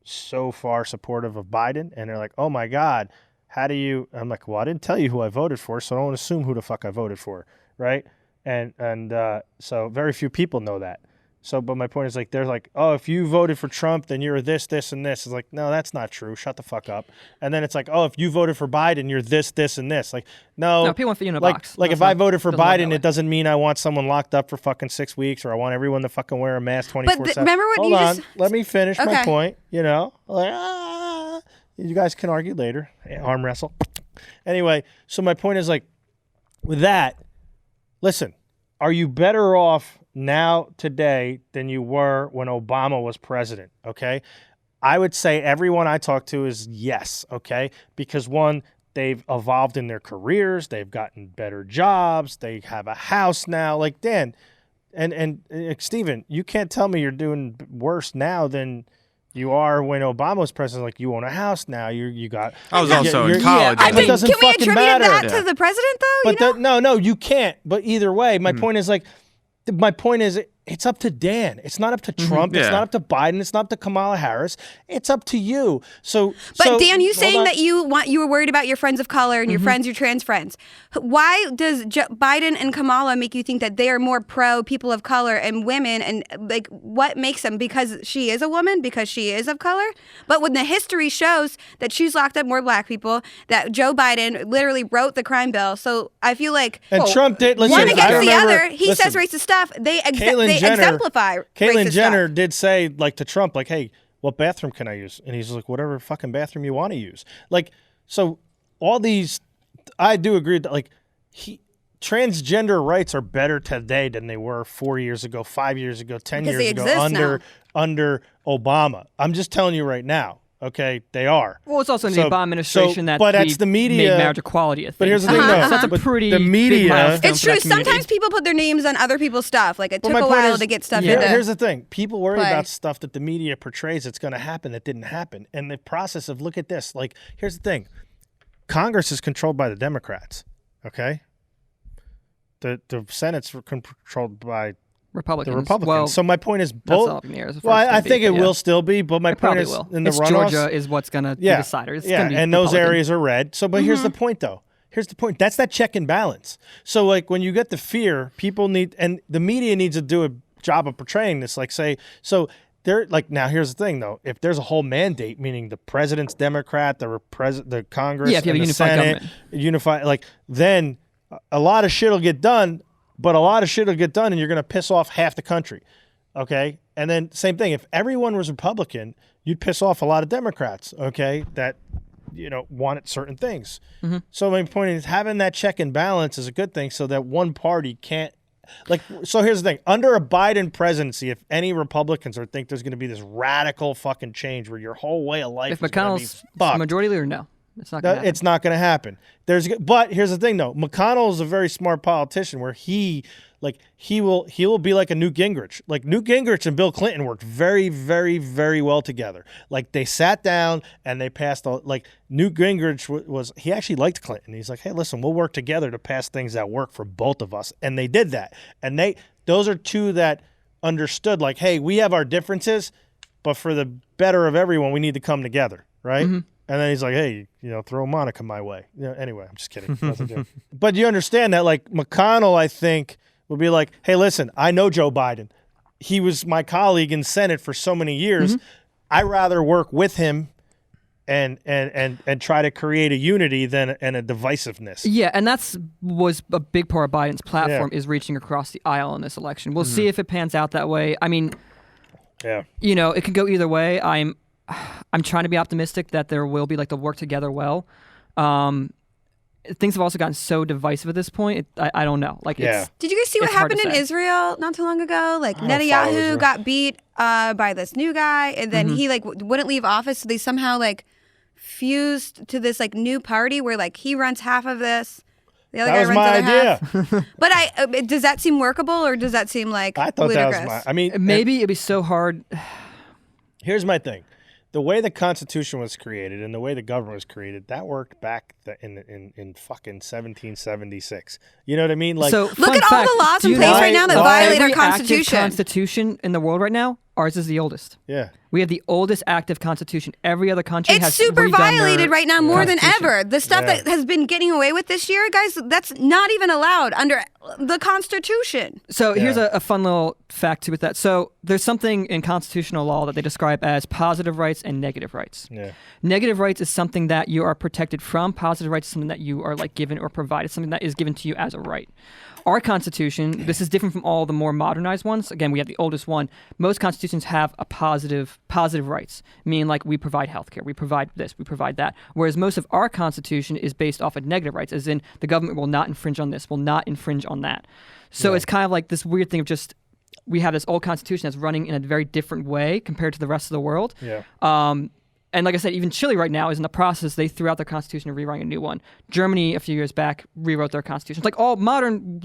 so far supportive of Biden, and they're like, oh my God, how do you, I'm like, well, I didn't tell you who I voted for, so don't assume who the fuck I voted for. Right. And so very few people know that. So, but my point is, like, they're like, oh, if you voted for Trump, then you're this, this, and this. It's like, no, that's not true. Shut the fuck up. And then it's like, oh, if you voted for Biden, you're this, this, and this. Like, no people want to put you in a like, box. Like, if I voted for Biden, it doesn't mean I want someone locked up for fucking 6 weeks, or I want everyone to fucking wear a mask 24/7. But remember what Hold you on, just... let me finish my Okay. point. You know, like, you guys can argue later, arm wrestle. Anyway, so my point is, like, with that, listen, are you better off now today than you were when Obama was president? Okay. I would say everyone I talk to is yes. Okay. Because one, they've evolved in their careers. They've gotten better jobs. They have a house now. Like, Dan and Steven, you can't tell me you're doing worse now than you are when Obama was president. Like, you own a house now. You got. I was also in college. I mean, doesn't can we fucking attribute matter. that to the president, though? But no, you can't. But either way, my point is, like, my point is, it's up to Dan. It's not up to Trump. It's not up to Biden. It's not up to Kamala Harris. It's up to you. But Dan, you saying that you were worried about your friends of color and your friends, your trans friends. Why does Biden and Kamala make you think that they are more pro people of color and women? And like, what makes them? Because she is a woman? Because she is of color? But when the history shows that she's locked up more black people, that Joe Biden literally wrote the crime bill. So I feel like Trump did. Listen, one against the other. He listen, says racist stuff. They exemplify Caitlyn racist Jenner stuff. did say, like, to Trump, like, hey, what bathroom can I use? And he's like, whatever fucking bathroom you want to use. Like, so all these, I do agree that, like, transgender rights are better today than they were 4 years ago, 5 years ago, 10 Because years they ago exist under Obama. I'm just telling you right now. Okay, they are. Well, it's also in the Obama administration that but that's the media. made marriage equality a thing. But here's the thing, So that's a but pretty the media. big milestone It's for that true. community. Sometimes people put their names on other people's stuff. Like, it took my a point while is- to get stuff Yeah, into. here's the thing. People worry play. about stuff that the media portrays that's going to happen that didn't happen. And the process of, look at this. Like, here's the thing. Congress is controlled by the Democrats, okay? The Senate's controlled by Republicans. the Republicans. Well, so my point is that's both. all up in the air as far Well, as it's I gonna think be, it yeah. will still be, but my It point probably is, will. in the It's runoffs, Georgia is what's going to be the decider. It's yeah, gonna be and those Republican. areas are red. So, but here's the point, though. Here's the point. That's that check and balance. So, like, when you get the fear, people need, and the media needs to do a job of portraying this. Like, say, so they're like, now here's the thing, though. If there's a whole mandate, meaning the president's Democrat, the Congress, Yeah, if you have and a the unified Senate, government. unified, like, then a lot of shit will get done. But a lot of shit will get done, and you're going to piss off half the country. Okay? And then same thing. If everyone was Republican, you'd piss off a lot of Democrats, okay, that, wanted certain things. Mm-hmm. So my point is, having that check and balance is a good thing so that one party can't, like, so here's the thing. Under a Biden presidency, if any Republicans think there's going to be this radical fucking change where your whole way of life If is going to be McConnell's fucked, majority leader, no. It's not going to happen. it's not going to happen. But here's the thing, though. McConnell is a very smart politician, where he will be like a Newt Gingrich. Like, Newt Gingrich and Bill Clinton worked very, very, very well together. Like, they sat down and they passed. Newt Gingrich he actually liked Clinton. He's like, hey, listen, we'll work together to pass things that work for both of us. And they did that. And those are two that understood, like, hey, we have our differences, but for the better of everyone, we need to come together, right? Mm-hmm. And then he's like, hey, throw Monica my way. Anyway, I'm just kidding. But you understand that, like, McConnell, I think, would be like, hey, listen, I know Joe Biden. He was my colleague in Senate for so many years. Mm-hmm. I'd rather work with him and try to create a unity and a divisiveness. Yeah, and was a big part of Biden's platform is reaching across the aisle in this election. We'll see if it pans out that way. I mean, it could go either way. I'm trying to be optimistic that there will be they'll work together well. Things have also gotten so divisive at this point. I don't know. Did you guys see what happened in Israel not too long ago? Netanyahu got beat by this new guy, and then he wouldn't leave office, so they somehow fused to this new party where he runs half of this. The other guy runs the other half. But does that seem workable, or does that seem I thought ludicrous? that was maybe it'd be so hard. Here's my thing. The way the Constitution was created and the way the government was created, that worked back in fucking 1776. You know what I mean? So look at all the laws in place right now that violate our Constitution. Active Constitution in the world right now, ours is the oldest. Yeah. We have the oldest active Constitution. Every other country has super violated right now more than ever. The stuff Yeah. that has been getting away with this year, guys, that's not even allowed under the Constitution. So here's a fun little fact too with that. So there's something in constitutional law that they describe as positive rights and negative rights. Yeah. Negative rights is something that you are protected from. Positive rights is something that you are given or provided, something that is given to you as a right. Our Constitution, this is different from all the more modernized ones. Again, we have the oldest one. Most constitutions have a positive rights, meaning we provide healthcare, we provide this, we provide that. Whereas most of our Constitution is based off of negative rights, as in the government will not infringe on this, will not infringe on that. So it's kind of this weird thing of just we have this old Constitution that's running in a very different way compared to the rest of the world. Yeah. And like I said, even Chile right now is in the process. They threw out their constitution and rewriting a new one. Germany, a few years back, rewrote their constitution. It's all modern,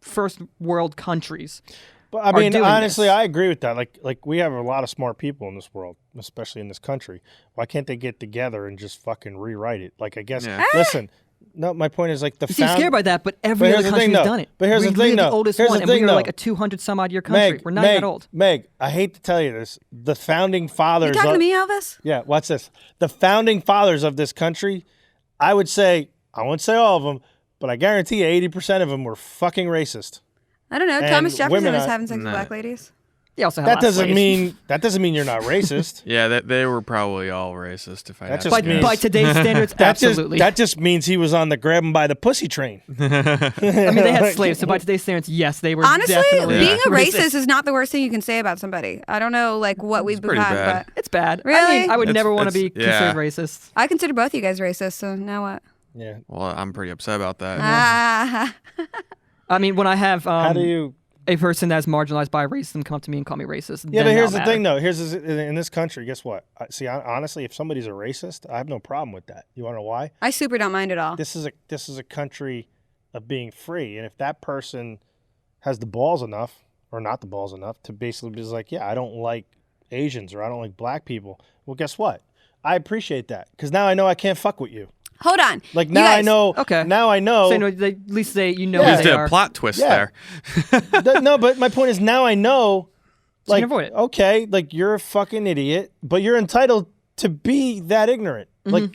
first world countries. But I mean, honestly, I agree with that. We have a lot of smart people in this world, especially in this country. Why can't they get together and just fucking rewrite it? I guess. Yeah. Listen. No, my point is you seem scared by that, but every other country has done it. But here's the thing, the oldest one, and we are a 200 some odd year country. We're not that old. Meg, I hate to tell you this. The founding fathers. You talking to me, Elvis? Yeah. Watch this. The founding fathers of this country, I would say, I won't say all of them, but I guarantee you 80% of them were fucking racist. I don't know. And Thomas Jefferson was women having sex with black ladies. He also had that doesn't mean you're not racist. Yeah, they were probably all racist. If I had to just guess. By today's standards, absolutely. That just means he was on the grab him by the pussy train. I mean, they had slaves, so by today's standards, yes, they were. Honestly, definitely being a racist is not the worst thing you can say about somebody. I don't know, what we've pretty had, bad. but it's bad. Really? I would never want to be considered racist. I consider both you guys racist. So now what? Yeah. Well, I'm pretty upset about that. I mean, when I have how do you? A person that's marginalized by racism come up to me and call me racist. Yeah, but here's the thing, though. In this country, guess what? See, honestly, if somebody's a racist, I have no problem with that. You want to know why? I super don't mind at all. This is a country of being free, and if that person has the balls enough, or not the balls enough, to basically be I don't like Asians or I don't like black people. Well, guess what? I appreciate that because now I know I can't fuck with you. Hold on. Now I know. Okay. Now I know. So, at least they, At least a plot twist there. No, but my point is now I know. So you can avoid it. Okay, you're a fucking idiot, but you're entitled to be that ignorant.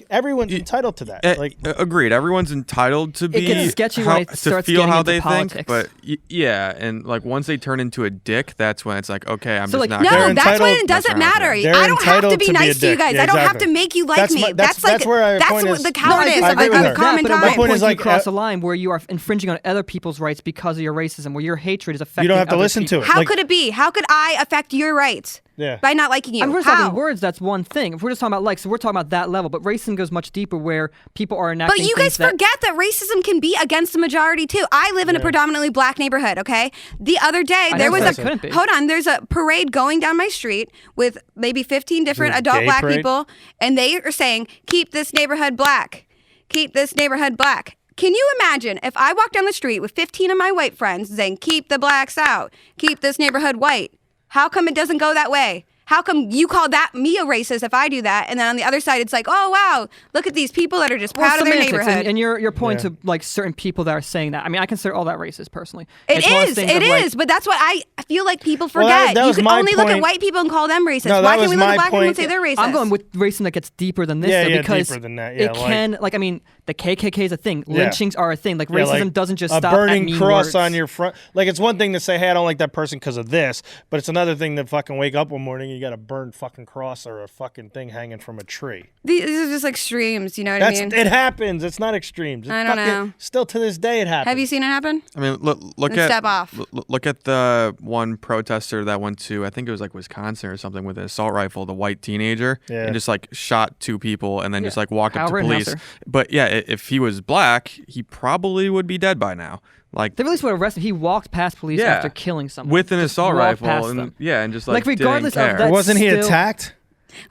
Everyone's entitled to that. Agreed. Everyone's entitled to be. It gets sketchy when it starts to feel getting how into they politics. think, but and once they turn into a dick, that's when it's okay. I'm So, just not. No, that's when it doesn't matter. I don't have to be nice to you guys. I don't have to make you like me. That's where the cowardice I agree with of that. common But time. at what point point is do you cross a line where you are infringing on other people's rights because of your racism, where your hatred is affecting You don't have to other listen people? to it. How could it be? How could I affect your rights? Yeah. By not liking you. I mean, we're just How? talking words, that's one thing. If we're just talking about so we're talking about that level. But racism goes much deeper where people are enacting But you guys things forget that racism can be against the majority too. I live in a predominantly black neighborhood, okay? The other day I there never was said it couldn't be. hold on, there's a parade going down my street with maybe 15 different adult gay black parade? people, and they are saying, "Keep this neighborhood black. Keep this neighborhood black." Can you imagine if I walked down the street with 15 of my white friends saying, "Keep the blacks out. Keep this neighborhood white." How come it doesn't go that way? How come you call me a racist if I do that? And then on the other side, it's oh, wow, look at these people that are just proud of their semantics, neighborhood. And you're pointing to certain people that are saying that. I mean, I consider all that racist personally. It is, but that's what I feel like people forget. that You was could my only look at point. white people and call them racist. No, Why that can't we was look my at black people and point. say they're racist? I'm going with racism that gets deeper than this, though, because deeper than that. Yeah, it can, I mean, the KKK is a thing. Lynchings are a thing. Racism doesn't just stop a burning at mean cross words. on your front. It's one thing to say, "Hey, I don't like that person because of this," but it's another thing to fucking wake up one morning and you got a burned fucking cross or a fucking thing hanging from a tree. These are just extremes, you know what I mean? It happens. It's not extremes. I don't know. Still to this day, it happens. Have you seen it happen? I mean, look Then at step off. Look at the one protester that went to, I think it was like Wisconsin or something, with an assault rifle, the white teenager, and just like shot 2 people and then just like walked up to police. But yeah, if he was black, he probably would be dead by now. Like they really would arrest him. He walked past police after killing someone with an assault rifle, and and just like regardless didn't of care. that, Wasn't he attacked?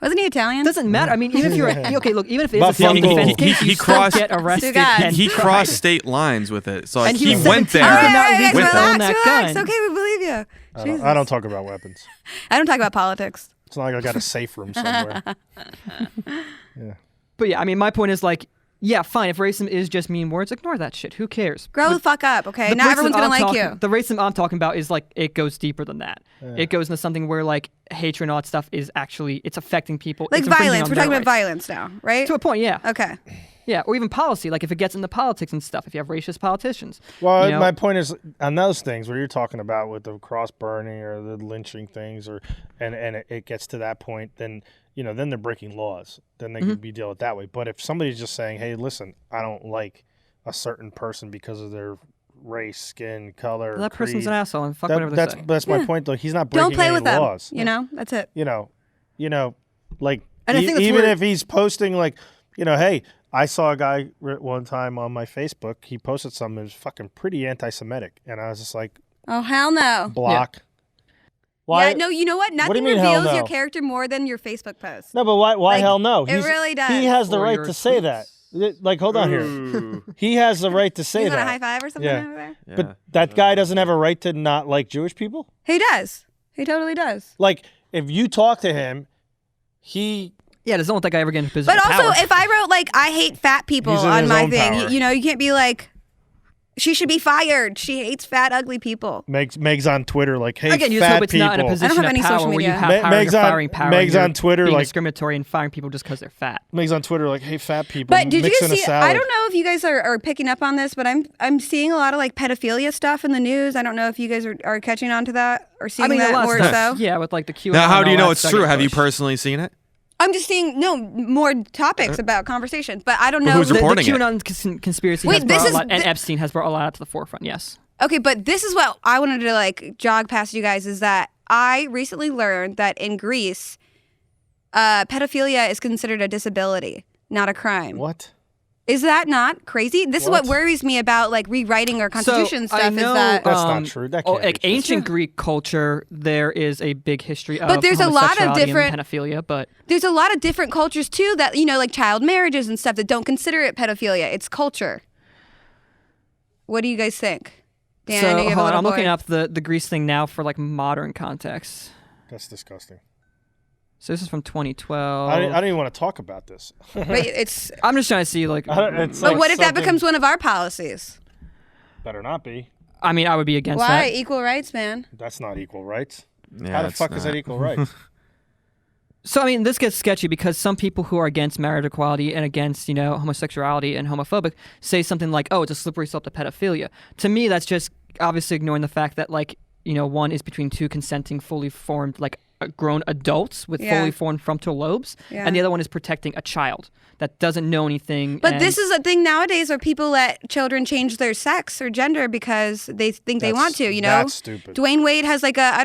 Wasn't he Italian? Doesn't matter. I mean, even if you're okay, look, even if it is a Buffalo. self-defense case, He you still crossed- get arrested. He crossed state lines with it, so like, And he was went 17. there. All right, guys, with relax, it. that relax. gun. Okay, we believe you. I don't talk about weapons. I don't talk about politics. It's not like I got a safe room somewhere. But yeah, I mean, my point is like, yeah, fine. If racism is just mean words, ignore that shit. Who cares? Grow the fuck up, okay? The Not racism everyone's gonna I'm like talking- you. The racism I'm talking about is like it goes deeper than that. It goes into something where like hatred and all that stuff is actually it's affecting people. Like It's infringing violence. on We're their talking about rights. violence now, right? To a point, yeah. Okay. Yeah, or even policy, like if it gets into politics and stuff, if you have racist politicians. Well, you know? my point is on those things where you're talking about with the cross burning or the lynching things, and it gets to that point, then then they're breaking laws. Then they could be dealt with that way. But if somebody's just saying, "Hey, listen, I don't like a certain person because of their race, skin, color, that person's creed," an asshole and fuck whatever they say. that's my point, though. He's not breaking Don't play any with them. laws. That's it. Like And I think that's even where- if he's posting like, hey, I saw a guy one time on my Facebook. He posted something that was fucking pretty anti-Semitic, and I was just like, Oh hell no. block. Why? Yeah, no, you know what? do you Nothing mean, hell reveals your no? character more than your Facebook post. No, but why Like, hell no? it really does. He has the Or right your to say tweets. that. Like, hold on here. He has the right to say You want a that. high five or something Yeah. over there? Yeah. But that guy doesn't have a right to not like Jewish people? He does. He totally does. Like, if you talk to him, he... Yeah, doesn't want that guy ever get in a position But of also, power. if I wrote like I hate fat people He's in on his my own thing, power. you can't be like, she should be fired. She hates fat, ugly people. Meg's on Twitter like, hey, Again, you just fat hope it's people. not in a position have of any power social where you media. have power, Meg's you're on- firing power, Meg's and you're on Twitter, being like- discriminatory and firing people just because they're fat. Meg's on Twitter like, hey, fat people, But did you mixing a see? salad. I don't know if you guys are picking up on this, but I'm seeing a lot of like pedophilia stuff in the news. I don't know if you guys are catching on to that or seeing I mean, a that lot more of stuff. so. Yeah, with like the Q. Now, how do you know it's true? Have you personally seen it? I'm just seeing more topics about conversation, but I don't know. Who's The reporting it? QAnon conspiracy Wait, has brought this a is lot, and the- Epstein has brought a lot to the forefront. Yes. Okay, but this is what I wanted to like jog past you guys is that I recently learned that in Greece, pedophilia is considered a disability, not a crime. What? Is that not crazy? This is what worries me about like rewriting our constitution and stuff. I know, is that That's not true. That can't like be true. ancient Greek culture, there is a big history of But there's a lot of homosexuality different- and pedophilia. But there's a lot of different cultures too that like child marriages and stuff that don't consider it pedophilia. It's culture. What do you guys think? Dan, I know you have a hold on, little I'm looking boy. up the Greece thing now for like modern context. That's disgusting. So this is from 2012. I don't even want to talk about this. But it's. I'm just trying to see like. It's But like what if that something- becomes one of our policies? Better not be. I mean, I would be against Why that. equal rights, man? That's not equal rights. Yeah, How the it's fuck is that not. equal rights? So I mean, this gets sketchy because some people who are against marriage equality and against homosexuality and homophobic say something like, "Oh, it's a slippery slope to pedophilia." To me, that's just obviously ignoring the fact that one is between two consenting, fully formed grown adults with Yeah. fully formed frontal lobes, Yeah. and the other one is protecting a child that doesn't know anything. But and- this is a thing nowadays where people let children change their sex or gender because they think they want to, That's stupid. Dwayne Wade has like a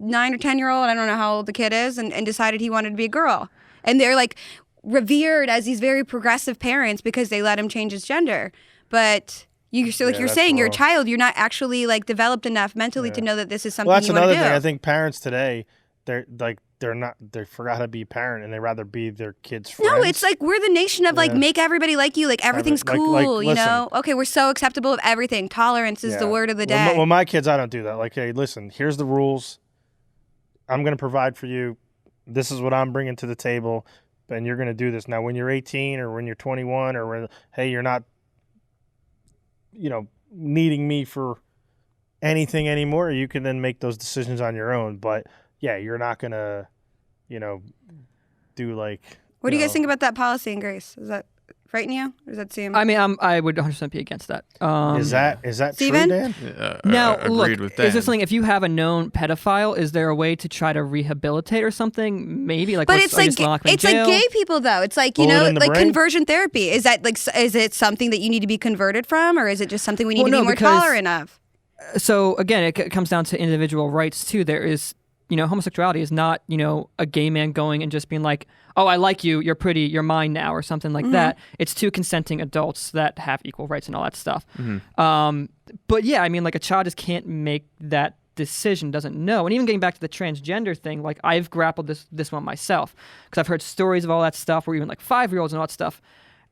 9 or 10-year-old, I don't know how old the kid is, and decided he wanted to be a girl. And they're like revered as these very progressive parents because they let him change his gender. But you're that's saying you're a wrong. child, you're not actually like developed enough mentally to know that this is something Well, that's you want another to do. thing. I think parents today, they forgot how to be a parent and they rather be their kids' friends. No, it's like we're the nation of Yeah. make everybody like you, like everything's like, cool, you listen. know? Okay, we're so acceptable of everything. Tolerance is the word of the day. Well, my kids, I don't do that. Like, hey, listen, here's the rules. I'm going to provide for you. This is what I'm bringing to the table, and you're going to do this. Now, when you're 18 or when you're 21 or when, hey, you're not, needing me for anything anymore, you can then make those decisions on your own. But, yeah, you're not going to, do like... What do you guys think about that policy in Greece? Is frighten you? Or does that seem? I mean, I would 100% be against that. Is that Steven? true, Dan? Now, agreed look, with Dan. is there something, if you have a known pedophile, is there a way to try to rehabilitate or something? Maybe, like, But what's, it's like it's like gay people though. It's like, you Bullet know, in the like brain? conversion therapy. Is that like is it something that you need to be converted from, or is it just something we need Well, to be no, more because- tolerant of? So again, it comes down to individual rights too. There is, homosexuality is not, a gay man going and just being like, oh, I like you, you're pretty, you're mine now, or something like that. It's two consenting adults that have equal rights and all that stuff. But yeah, I mean, like, a child just can't make that decision, doesn't know. And even getting back to the transgender thing, like, I've grappled this one myself because I've heard stories of all that stuff, or even like 5-year-olds and all that stuff.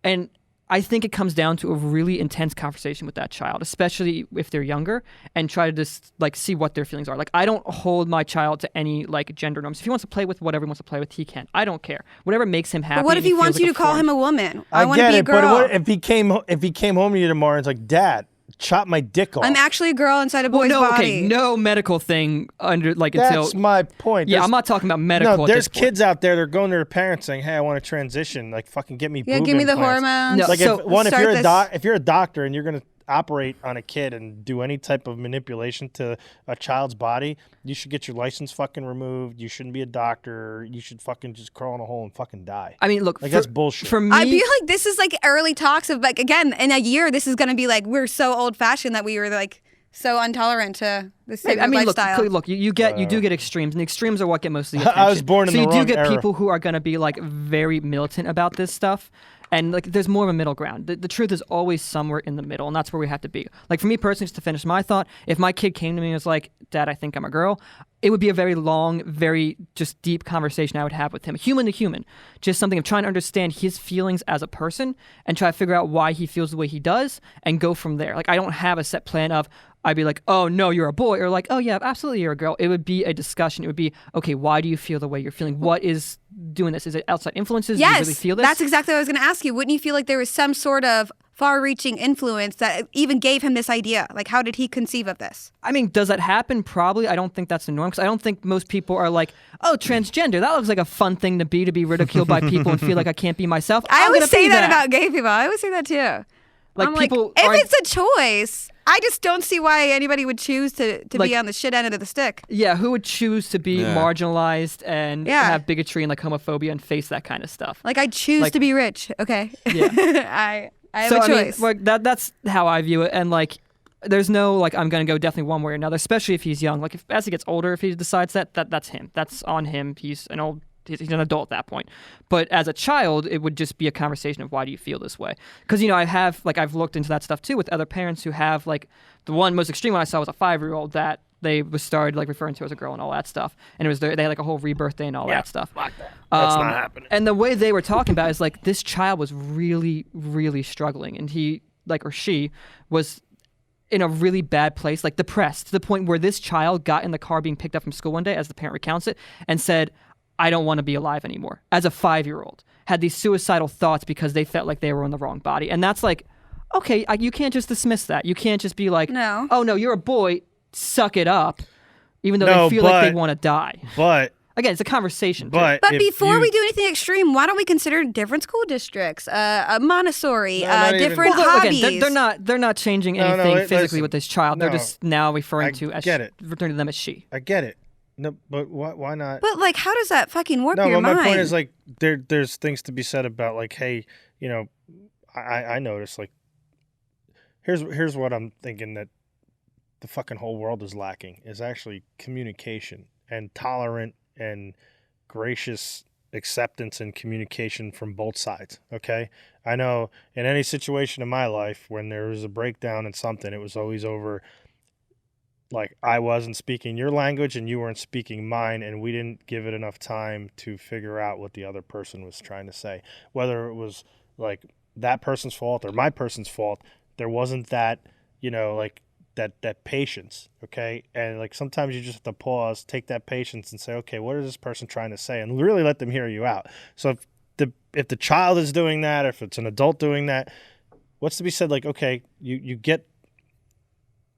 And I think it comes down to a really intense conversation with that child, especially if they're younger, and try to just like see what their feelings are. Like, I don't hold my child to any like gender norms. If he wants to play with whatever he wants to play with, he can. I don't care. Whatever makes him happy. But what if and he feels wants like you a to call form. him a woman? I want to get be a it, girl. but what if he came home to you tomorrow and it's like, Dad, chop my dick off? I'm actually a girl inside a Well, boy's no, body. okay, no medical thing under like until. That's my point. Yeah, I'm not talking about medical. No, at there's this point. kids out there that are going to their parents saying, "Hey, I want to transition. Like, fucking get me Yeah, boob give me the implants." hormones. No, Like, so- if you're a doctor and you're going to operate on a kid and do any type of manipulation to a child's body, you should get your license fucking removed. You shouldn't be a doctor. You should fucking just crawl in a hole and fucking die. I mean, look, Like, that's bullshit. For me, I feel like this is like early talks of like, again, in a year, this is going to be like, we're so old fashioned that we were like so intolerant to this type I of mean, lifestyle. look, you do get extremes, and the extremes are what get most of the attention. I was born in so the you do wrong get era. people who are going to be like very militant about this stuff, and like there's more of a middle ground. The truth is always somewhere in the middle, and that's where we have to be. Like, for me personally, just to finish my thought, if my kid came to me and was like, "Dad, I think I'm a girl," it would be a very long, very just deep conversation I would have with him, human to human, just something of trying to understand his feelings as a person and try to figure out why he feels the way he does, and go from there. Like, I don't have a set plan of, I'd be like, oh, no, you're a boy, or like, oh, yeah, absolutely, you're a girl. It would be a discussion. It would be, okay, why do you feel the way you're feeling? What is doing this? Is it outside influences? Do you really feel this? That's exactly what I was going to ask you. Wouldn't you feel like there was some sort of far-reaching influence that even gave him this idea? Like, how did he conceive of this? I mean, does that happen? Probably. I don't think that's the norm, because I don't think most people are like, oh, transgender, that looks like a fun thing to be ridiculed by people and feel like I can't be myself. I I'm always gonna say be that about gay people. I always say that too. Like, I'm people if aren't- it's a choice, I just don't see why anybody would choose to Like- be on the shit end of the stick. Yeah, who would choose to be Yeah. marginalized and Yeah. have bigotry and like homophobia and face that kind of stuff? Like, I choose Like- to be rich. Okay. Yeah. I have a I mean, choice. like, that's how I view it. And like, there's no like, I'm gonna go definitely one way or another, especially if he's young. Like, if as he gets older, if he decides that's him, that's on him. He's an adult at that point. But as a child, it would just be a conversation of, why do you feel this way? Because I've looked into that stuff too with other parents who have, like, the one most extreme one I saw was a 5-year-old that they was started like referring to as a girl and all that stuff, and it was they had like a whole rebirth day and all that stuff. Fuck that. That's not happening. And the way they were talking about it is like, this child was really, really struggling, and he or she was in a really bad place, like depressed, to the point where this child got in the car being picked up from school one day, as the parent recounts it, and said, I don't want to be alive anymore. As a 5-year-old, had these suicidal thoughts because they felt like they were in the wrong body. And that's like, okay, you can't just dismiss that. You can't just be like, No. oh no, you're a boy, suck it up, even though No, they feel like they but- want to die. But Again, it's a conversation. too. but But if before you- we do anything extreme, why don't we consider different school districts, a Montessori, No, not even- different Well, hobbies? again, they're not changing No, anything listen, physically with this child. They're no. just now referring I to get it. referring to them as she. I get it. No, but why not? But like, how does that fucking warp No, your but mind? my point is like there's things to be said about like, hey, I noticed like here's what I'm thinking that the fucking whole world is lacking is actually communication and tolerant and gracious acceptance and communication from both sides. Okay, I know in any situation in my life when there was a breakdown in something, it was always over. Like, I wasn't speaking your language and you weren't speaking mine, and we didn't give it enough time to figure out what the other person was trying to say. Whether it was like that person's fault or my person's fault, there wasn't that, like that patience, okay? And like sometimes you just have to pause, take that patience and say, okay, what is this person trying to say? And really let them hear you out. So if the child is doing that, or if it's an adult doing that, what's to be said? Like, okay, you get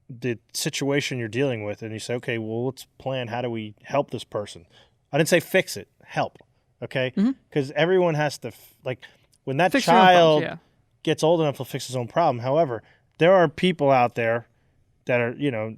the situation you're dealing with and you say, okay, well, let's plan, how do we help this person? I didn't say fix it, help, okay? Because everyone has to like, when that Fix your own problems, child gets old enough, he'll fix his own problem. However, there are people out there that are, you know,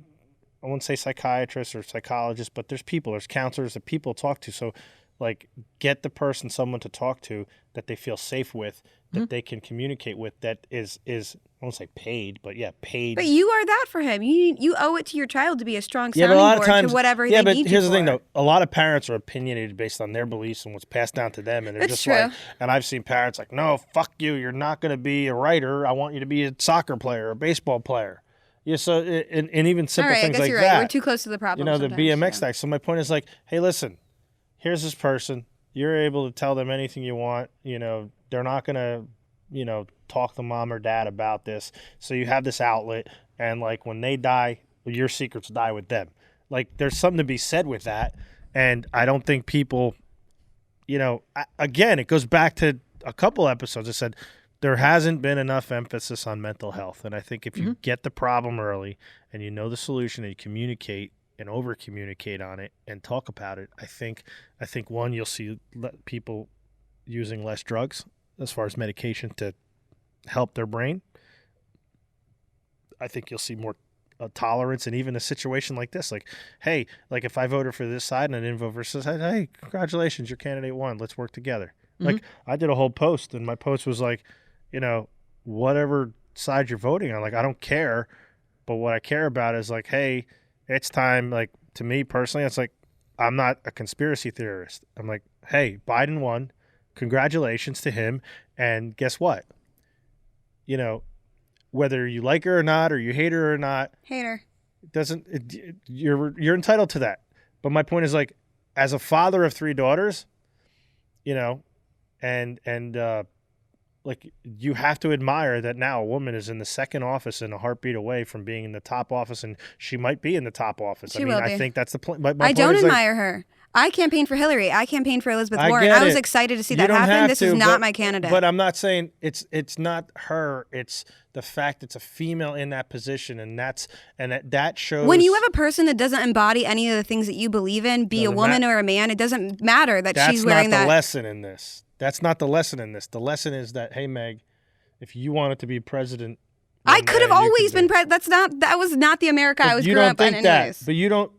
I won't say psychiatrists or psychologists, but there's counselors that people talk to. So, like, get the person someone to talk to that they feel safe with, that they can communicate with, that is I won't say paid, but paid. But you are that for him. You owe it to your child to be a strong sounding board to whatever they need you for. Yeah, but here's the thing, though. A lot of parents are opinionated based on their beliefs and what's passed down to them, and they're just like, and I've seen parents like, no, fuck you. You're not going to be a writer. I want you to be a soccer player, a baseball player. Yeah, so and even simple things like that. All right, I guess you're right. We're too close to the problem. You know, the BMX thing. So my point is like, hey, listen, here's this person. You're able to tell them anything you want. You know, they're not going to, you know, talk to mom or dad about this. So you have this outlet, and like when they die, your secrets die with them. Like there's something to be said with that. And I don't think people, you know, again, it goes back to a couple episodes. I said there hasn't been enough emphasis on mental health. And I think if you get the problem early and you know the solution and you communicate and over communicate on it and talk about it, I think one, you'll see people using less drugs as far as medication to help their brain. I think you'll see more tolerance, and even a situation like this, like, hey, like if I voted for this side and I didn't vote for this side, hey, congratulations, your candidate won. Let's work together. Like I did a whole post, and my post was like, you know, whatever side you're voting on, like I don't care, but what I care about is like, hey, it's time. Like to me personally, it's like I'm not a conspiracy theorist. I'm like, hey, Biden won. Congratulations to him. And guess what? You know, whether you like her or not, or you hate her or not, you're entitled to that. But my point is like, as a father of 3 daughters, you know, and like you have to admire that now a woman is in the second office and a heartbeat away from being in the top office, and she might be in the top office. I think that's the point. I don't admire her. I campaigned for Hillary. I campaigned for Elizabeth Warren. I was excited to see that happen. This is not my candidate. But I'm not saying it's not her. It's the fact it's a female in that position, and that shows. When you have a person that doesn't embody any of the things that you believe in, be a woman or a man, it doesn't matter that she's wearing that. That's not the lesson in this. That's not the lesson in this. The lesson is that, hey, Meg, if you wanted to be president, I could have always been president. That was not the America I was growing up in. Anyways. But you don't.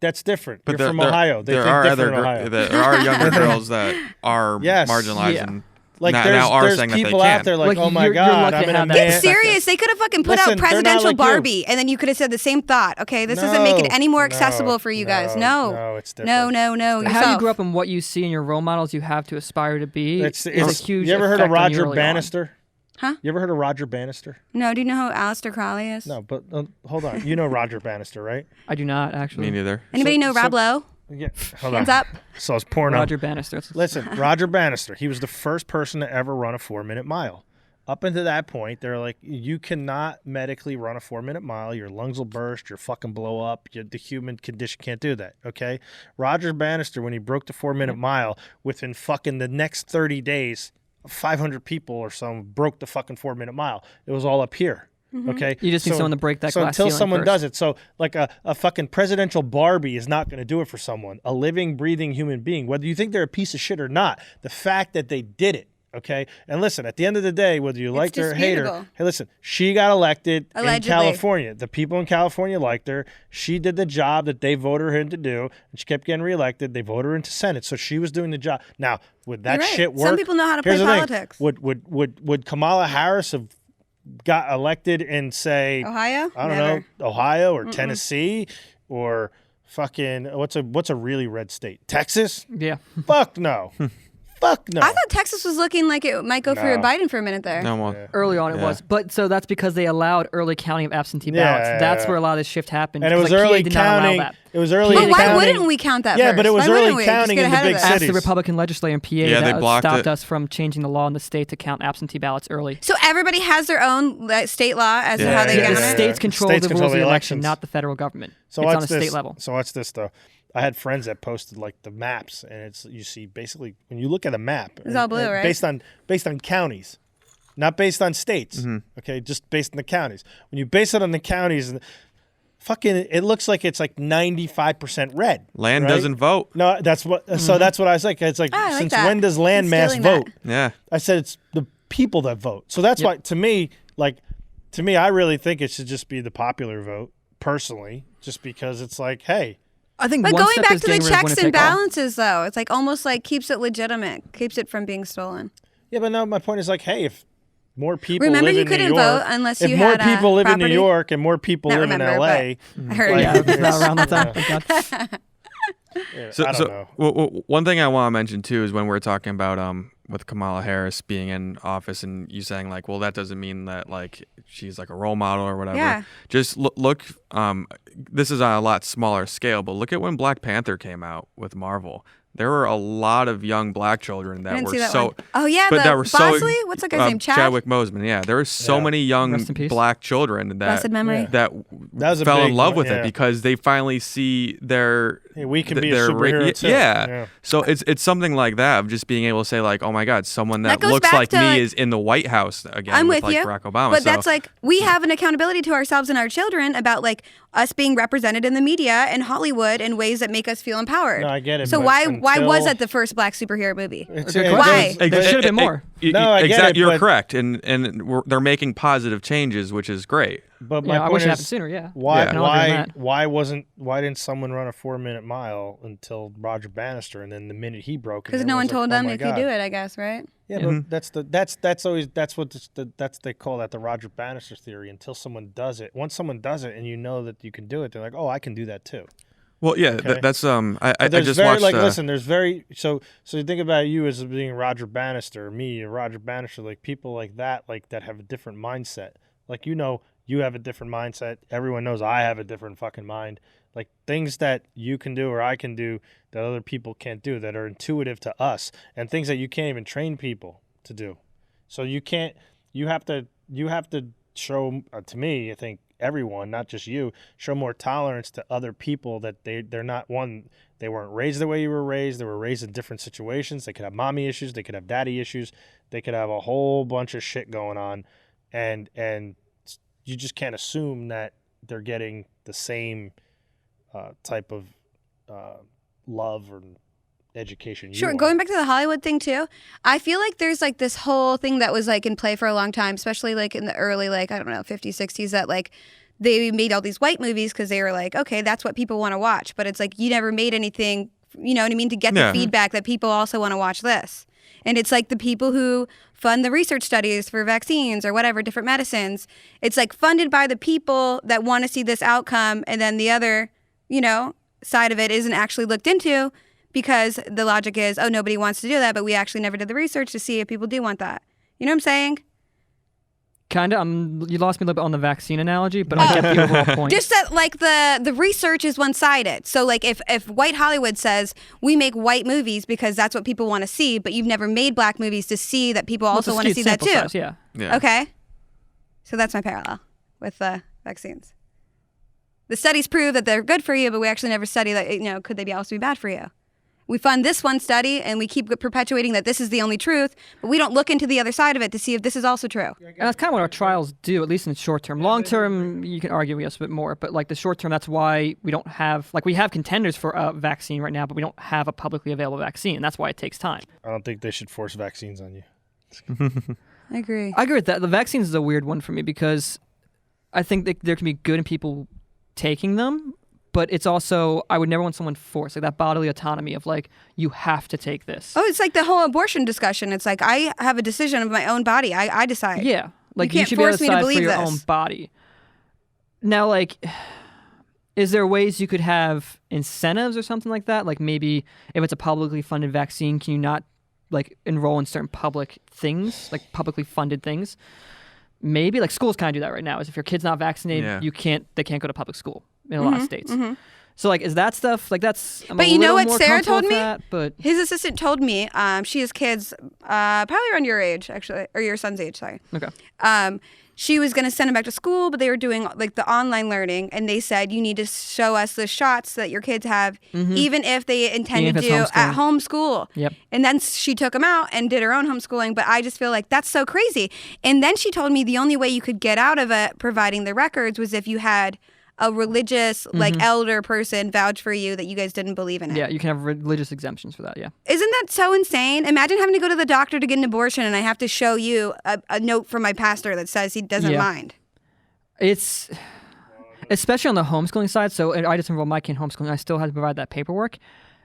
That's different. But you're from Ohio. There are younger girls that are marginalized and like there's saying people out there like, oh my God, I'm in a man. Get serious. They could have fucking put out presidential Barbie, and then you could have said the same thought. Okay, this doesn't make it any more accessible for you guys. No, it's different. No. How you grew up and what you see in your role models you have to aspire to be is a huge. You ever heard of Roger Bannister? Huh? You ever heard of Roger Bannister? No. Do you know who Aleister Crowley is? No, but hold on. You know Roger Bannister, right? I do not, actually. Me neither. Anybody know Rob Lowe? Yeah. Hands up. So it's porno. Roger Bannister. Listen, Roger Bannister. He was the first person to ever run a 4-minute mile. Up until that point, they're like, you cannot medically run a 4-minute mile. Your lungs will burst. You'll fucking blow up. The human condition can't do that, okay? Roger Bannister, when he broke the 4-minute mile, within fucking the next 30 days, 500 people or so broke the fucking 4-minute mile. It was all up here. Okay. You just need someone to break that glass ceiling until someone first. does it. So like a fucking presidential Barbie is not going to do it for someone. A living, breathing human being, whether you think they're a piece of shit or not, the fact that they did it. Okay. And listen, at the end of the day, whether you liked her or hate her, hey, listen, she got elected in California. The people in California liked her. She did the job that they voted her in to do, and she kept getting reelected. They voted her into Senate, so she was doing the job. Now, would that shit work? Some people know how to play politics. Would Kamala Harris have got elected in, say, Ohio? I don't know, Ohio or Tennessee or fucking what's a really red state? Texas? Yeah. Fuck no. Fuck no. I thought Texas was looking like it might go for Biden for a minute there. No, well, early on it was. But so that's because they allowed early counting of absentee ballots. That's where a lot of this shift happened. And it was early counting. It was early counting. But why wouldn't we count that Yeah, first? but it was early counting in the big cities. Asked the Republican legislature in PA they blocked stopped it. us from changing the law in the state to count absentee ballots early. So everybody has their own state law as to how they count the it? states control the rules of the election, not the federal government. So it's on a state level. So what's this though? I had friends that posted like the maps, and you see basically when you look at a map, it's all blue, right? Based on counties, not based on states. Okay, just based on the counties. When you base it on the counties, fucking, it looks like it's like 95% red. Land right? doesn't vote. No, that's what. So that's what I was like. It's like, since when does land mass vote? Yeah. I said it's the people that vote. So that's why, to me, I really think it should just be the popular vote, personally, just because it's like, hey. I think but one going step back is to the getting rid of checks and winner take all. balances, though, it's like almost like keeps it legitimate, keeps it from being stolen. Yeah, but no, my point is like, hey, if more people Remember, live you in New couldn't York, vote unless if you more had people live in New property. York and more people Not live remember, in LA, I heard like, Yeah, it's not around that time. I don't know. One thing I want to mention too is when we're talking about with Kamala Harris being in office and you saying like, well, that doesn't mean that like she's like a role model or whatever. Yeah. Just look. This is on a lot smaller scale, but look at when Black Panther came out with Marvel. There were a lot of young black children that were that so. one. Oh yeah, but that were Bosley? so. What's that guy's name? Chadwick Boseman. Yeah, there were so many young Rest in peace. black children that Blessed memory. that was a fell big in love one, with yeah. it because they finally see their. Hey, we can be a their superhero too. Yeah. So it's something like that of just being able to say like, oh my God, someone that goes looks back like to, me like- is in the White House again. I'm with with you, Barack Obama. but So- that's like we have an accountability to ourselves and our children about like us being represented in the media and Hollywood in ways that make us feel empowered. No, I get it, So but why until- was that the first black superhero movie? Why? There should have been more. No, I get it, You're but- correct, and they're making positive changes, which is great. But my Yeah, I point wish it is, happened sooner. Yeah. why Yeah. why didn't someone run a 4-minute mile until Roger Bannister, and then the minute he broke it, Because no one told them you could do it, I guess, right? Yeah, but that's always what they call that the Roger Bannister theory. Until someone does it, once someone does it, and you know that you can do it, they're like, oh, I can do that too. Well, yeah, Okay. that's I There's just very watched. listen. There's very so you think about you as being Roger Bannister, me, Roger Bannister, like people like that have a different mindset. Like you have a different mindset. Everyone knows I have a different fucking mind. Like things that you can do or I can do that other people can't do that are intuitive to us, and things that you can't even train people to do. So you have to show to me, I think everyone, not just you, show more tolerance to other people that they're not one. They weren't raised the way you were raised. They were raised in different situations. They could have mommy issues. They could have daddy issues. They could have a whole bunch of shit going on, and you just can't assume that they're getting the same type of love or education. Sure. Going back to the Hollywood thing too, I feel like there's like this whole thing that was like in play for a long time, especially like in the early, like, I don't know, 50s, 60s, that like they made all these white movies because they were like, okay, that's what people want to watch. But it's like you never made anything, you know what I mean, to get the feedback that people also want to watch this. And it's like the people who fund the research studies for vaccines or whatever, different medicines, it's like funded by the people that want to see this outcome. And then the other, side of it isn't actually looked into because the logic is, oh, nobody wants to do that, but we actually never did the research to see if people do want that. You know what I'm saying? Kind of. You lost me a little bit on the vaccine analogy, but I get the overall point. Just that, like, the research is one-sided. So, like, if white Hollywood says, we make white movies because that's what people want to see, but you've never made black movies to see that people also want to see that too. Size, yeah. Okay? So that's my parallel with the vaccines. The studies prove that they're good for you, but we actually never study that, could they also be bad for you? We fund this one study and we keep perpetuating that this is the only truth, but we don't look into the other side of it to see if this is also true. And that's kind of what our trials do, at least in the short term. Long term, you can argue yes a bit more, but like the short term, that's why we don't have, we have contenders for a vaccine right now, but we don't have a publicly available vaccine. And that's why it takes time. I don't think they should force vaccines on you. I agree. I agree with that. The vaccines is a weird one for me because I think that there can be good in people taking them, but it's also, I would never want someone forced, like that bodily autonomy of like, you have to take this. Oh, it's like the whole abortion discussion. It's like, I have a decision of my own body. I decide. Yeah. Like you you can't should be able force to me to decide for believe your this. own body. Now, like, is there ways you could have incentives or something like that? Like maybe if it's a publicly funded vaccine, can you not like enroll in certain public things, like publicly funded things? Maybe like schools kind of do that right now. Is if your kid's not vaccinated, they can't go to public school in a lot of states. Mm-hmm. So like, is that stuff like that's? But you know what more Sarah comfortable told with me? that, but his assistant told me. She has kids, probably around your age, actually, or your son's age. Sorry. okay. She was going to send him back to school, but they were doing like the online learning, and they said you need to show us the shots that your kids have, even if they intended if it's to at home school. Yep. And then she took him out and did her own homeschooling, but I just feel like that's so crazy. And then she told me the only way you could get out of it, providing the records, was if you had a religious like elder person vouch for you that you guys didn't believe in it. Yeah, you can have religious exemptions for that. Yeah. Isn't that so insane? Imagine having to go to the doctor to get an abortion and I have to show you a note from my pastor that says he doesn't mind. It's especially on the homeschooling side. So I just enrolled my kid in homeschooling. I still had to provide that paperwork,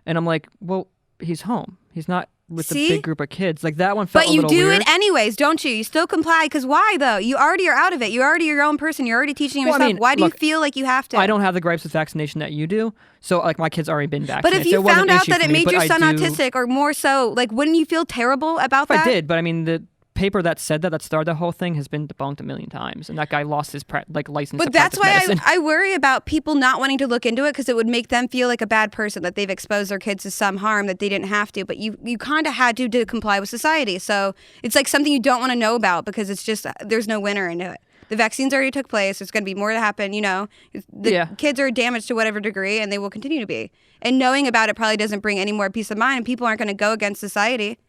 and I'm like, well, he's home. He's not with the big group of kids. Like that one felt a little weird. But you do it anyways, don't you? You still comply because why though? You already are out of it. You're already your own person. You're already teaching yourself. I mean, why do you feel like you have to? I don't have the gripes with vaccination that you do. So like my kid's already been vaccinated. But if you found out that it made your son autistic or more so, like wouldn't you feel terrible about that? I did, but I mean the paper that said that started the whole thing has been debunked a million times, and that guy lost his license. But that's why I worry about people not wanting to look into it because it would make them feel like a bad person that they've exposed their kids to some harm that they didn't have to. But you kind of had to comply with society, so it's like something you don't want to know about because it's just there's no winner into it. The vaccines already took place. There's going to be more to happen. You know, the kids are damaged to whatever degree, and they will continue to be. And knowing about it probably doesn't bring any more peace of mind, and people aren't going to go against society.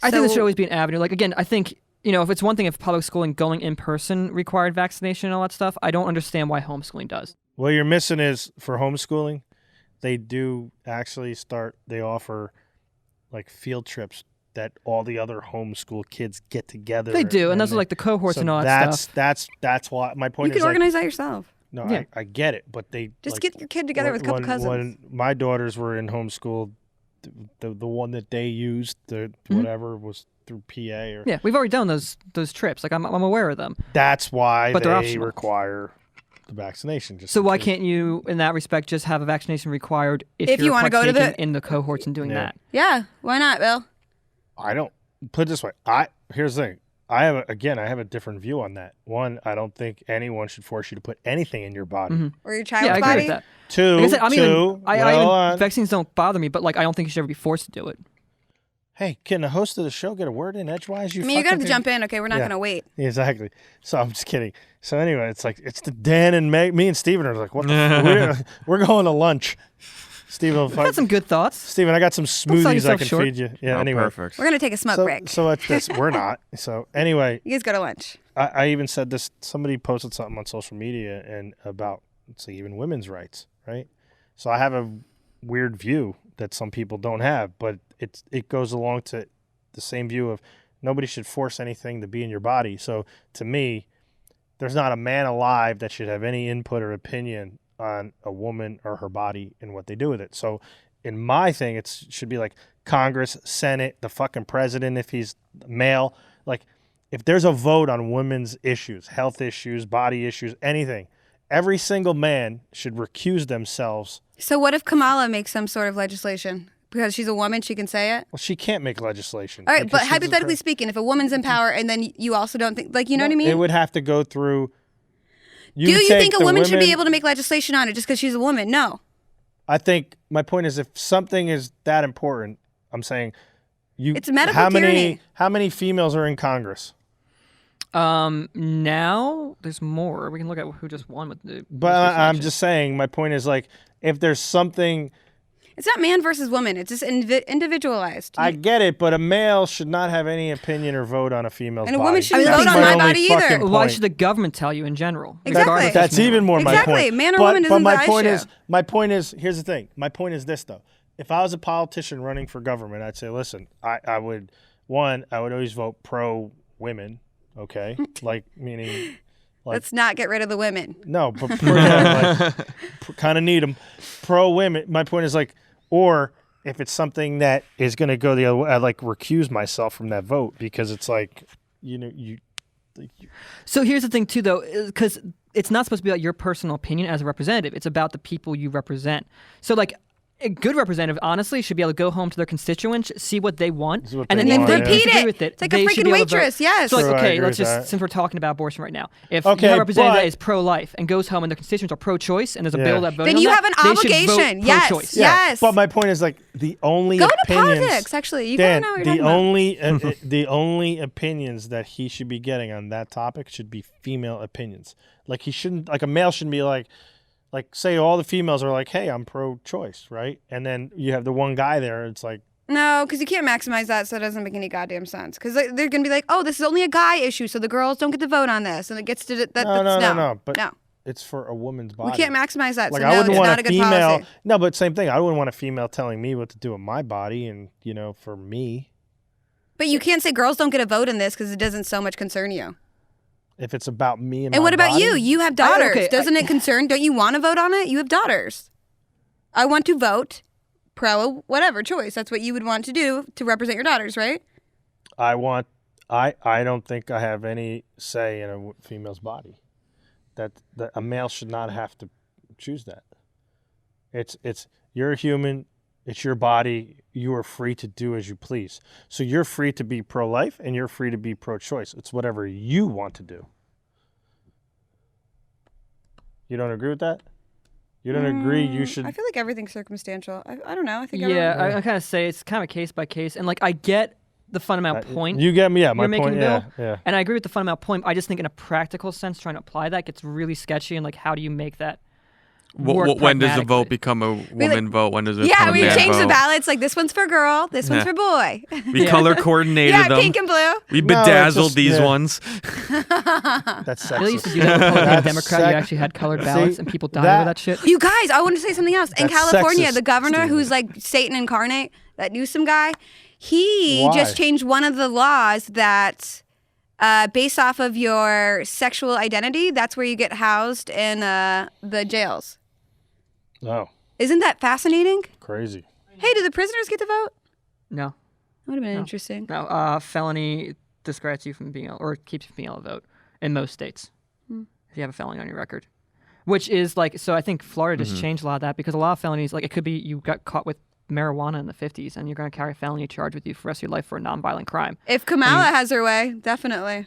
I think there should always be an avenue. Like, again, I think, if it's one thing if public schooling going in person required vaccination and all that stuff, I don't understand why homeschooling does. What you're missing is for homeschooling, they do actually they offer like field trips that all the other homeschool kids get together. They do, and those are like the cohorts and all that stuff. That's why my point is you can organize that yourself. No, I get it, but they just get your kid together with a couple cousins. When my daughters were in homeschool, the one that they used, whatever was through PA or we've already done those trips. Like I'm aware of them. That's why but they require the vaccination. So why can't you, in that respect, just have a vaccination required if you want to go to in the cohorts and doing that? Yeah, why not, Bill? I don't put it this way. Here's the thing. I have a different view on that. One, I don't think anyone should force you to put anything in your body or your child's body. I agree with that. Two, like I said, vaccines don't bother me, but like I don't think you should ever be forced to do it. Hey, can the host of the show get a word in edgewise? You got to jump in. Okay, we're not going to wait. Exactly. So I'm just kidding. So anyway, it's the Dan and Meg. Me and Steven are like, what the we're going to lunch. Steven, I've got some good thoughts. Steven, I got some smoothies I can feed you. Yeah, anyway. Perfect. We're going to take a smoke break. So at this, we're not. So anyway. You guys go to lunch. I even said this, somebody posted something on social media and about, let's say, even women's rights, right? So I have a weird view that some people don't have, but it goes along to the same view of nobody should force anything to be in your body. So to me, there's not a man alive that should have any input or opinion on a woman or her body and what they do with it. So in my thing, it should be like Congress, Senate, the fucking president if he's male. Like if there's a vote on women's issues, health issues, body issues, anything, every single man should recuse themselves. So what if Kamala makes some sort of legislation? Because she's a woman, she can say it? Well, she can't make legislation. All right, but hypothetically speaking, if a woman's in power and then you also don't think, like, you know what I mean? It would have to go through... Do you think a woman should be able to make legislation on it just because she's a woman? No. I think my point is if something is that important, I'm saying... It's medical tyranny. How many females are in Congress? Now there's more. We can look at who just won with the... But I'm just saying, my point is like, if there's something... It's not man versus woman. It's just individualized. I get it, but a male should not have any opinion or vote on a female's body. And a woman shouldn't vote on my body either. Why should the government tell you in general? Exactly. That's even more my point. Exactly. Man or woman isn't the issue. My point is, here's the thing. My point is this, though. If I was a politician running for government, I'd say, listen, I would always vote pro-women, okay? Like, meaning... Like, let's not get rid of the women. No, but kind of need them. Pro-women. My point is like, or if it's something that is going to go the other way, I like recuse myself from that vote because it's like, So here's the thing too, though, because it's not supposed to be about your personal opinion as a representative. It's about the people you represent. So like, a good representative, honestly, should be able to go home to their constituents, see what they want, and then if they disagree with it, it's like a freaking waitress. Yes. So like, okay, let's just since we're talking about abortion right now, if your representative is pro-life and goes home and their constituents are pro-choice, and there's a bill that votes then you have an obligation. Yes. Yes. But my point is like the only go opinions, to politics. Actually, you gotta know what you're talking about. The only opinions that he should be getting on that topic should be female opinions. Like he shouldn't, like a male shouldn't be like say all the females are like, hey, I'm pro-choice, right? And then you have the one guy there, it's like... No, because you can't maximize that, so it doesn't make any goddamn sense. Because they're going to be like, oh, this is only a guy issue, so the girls don't get to vote on this. And it gets to... No. it's for a woman's body. We can't maximize that. Like so I no, wouldn't it's want not a a good female. policy. No, but same thing. I wouldn't want a female telling me what to do with my body, and for me. But you can't say girls don't get a vote in this because it doesn't so much concern you. If it's about me and And my what about body, you? You have daughters. Doesn't it concern? Don't you want to vote on it? You have daughters. I want to vote pro whatever choice. That's what you would want to do to represent your daughters, right? I don't think I have any say in a female's body. That a male should not have to choose that. It's you're a human. It's your body. You are free to do as you please. So you're free to be pro-life and you're free to be pro-choice. It's whatever you want to do. You don't agree with that? You don't agree you should... I feel like everything's circumstantial. I don't know. I think I kind of say it's kind of case by case. And like I get the fundamental point. You get me, yeah. My you're point, making, yeah. And I agree with the fundamental point. I just think in a practical sense, trying to apply that gets really sketchy. And like, how do you make that work when does the vote pragmatically? become a woman vote? When does it Yeah, become a we man change vote? the ballots. Like this one's for girl, this one's for boy. We color coordinated Yeah, them. pink and blue. We No, it's bedazzled just- these yeah. ones. That's They used to sexist. do that with Republican That's Democrat. You actually had colored ballots, See, and people died that- over that shit. You guys, I want to say something else. In That's California, sexist, the governor, Steven. who's like Satan incarnate, that Newsom guy, he Why? just changed one of the laws that, based off of your sexual identity, that's where you get housed in the jails. Oh, Isn't that fascinating? crazy. Hey, do the prisoners get to vote? No, That would have been No. interesting. no. Felony discredits you from being able, or keeps you from being able to vote in most states if you have a felony on your record. Which is like, so I think Florida just changed a lot of that because a lot of felonies, like it could be you got caught with marijuana in the 50s and you're going to carry a felony charge with you for the rest of your life for a nonviolent crime. If Kamala has her way, definitely.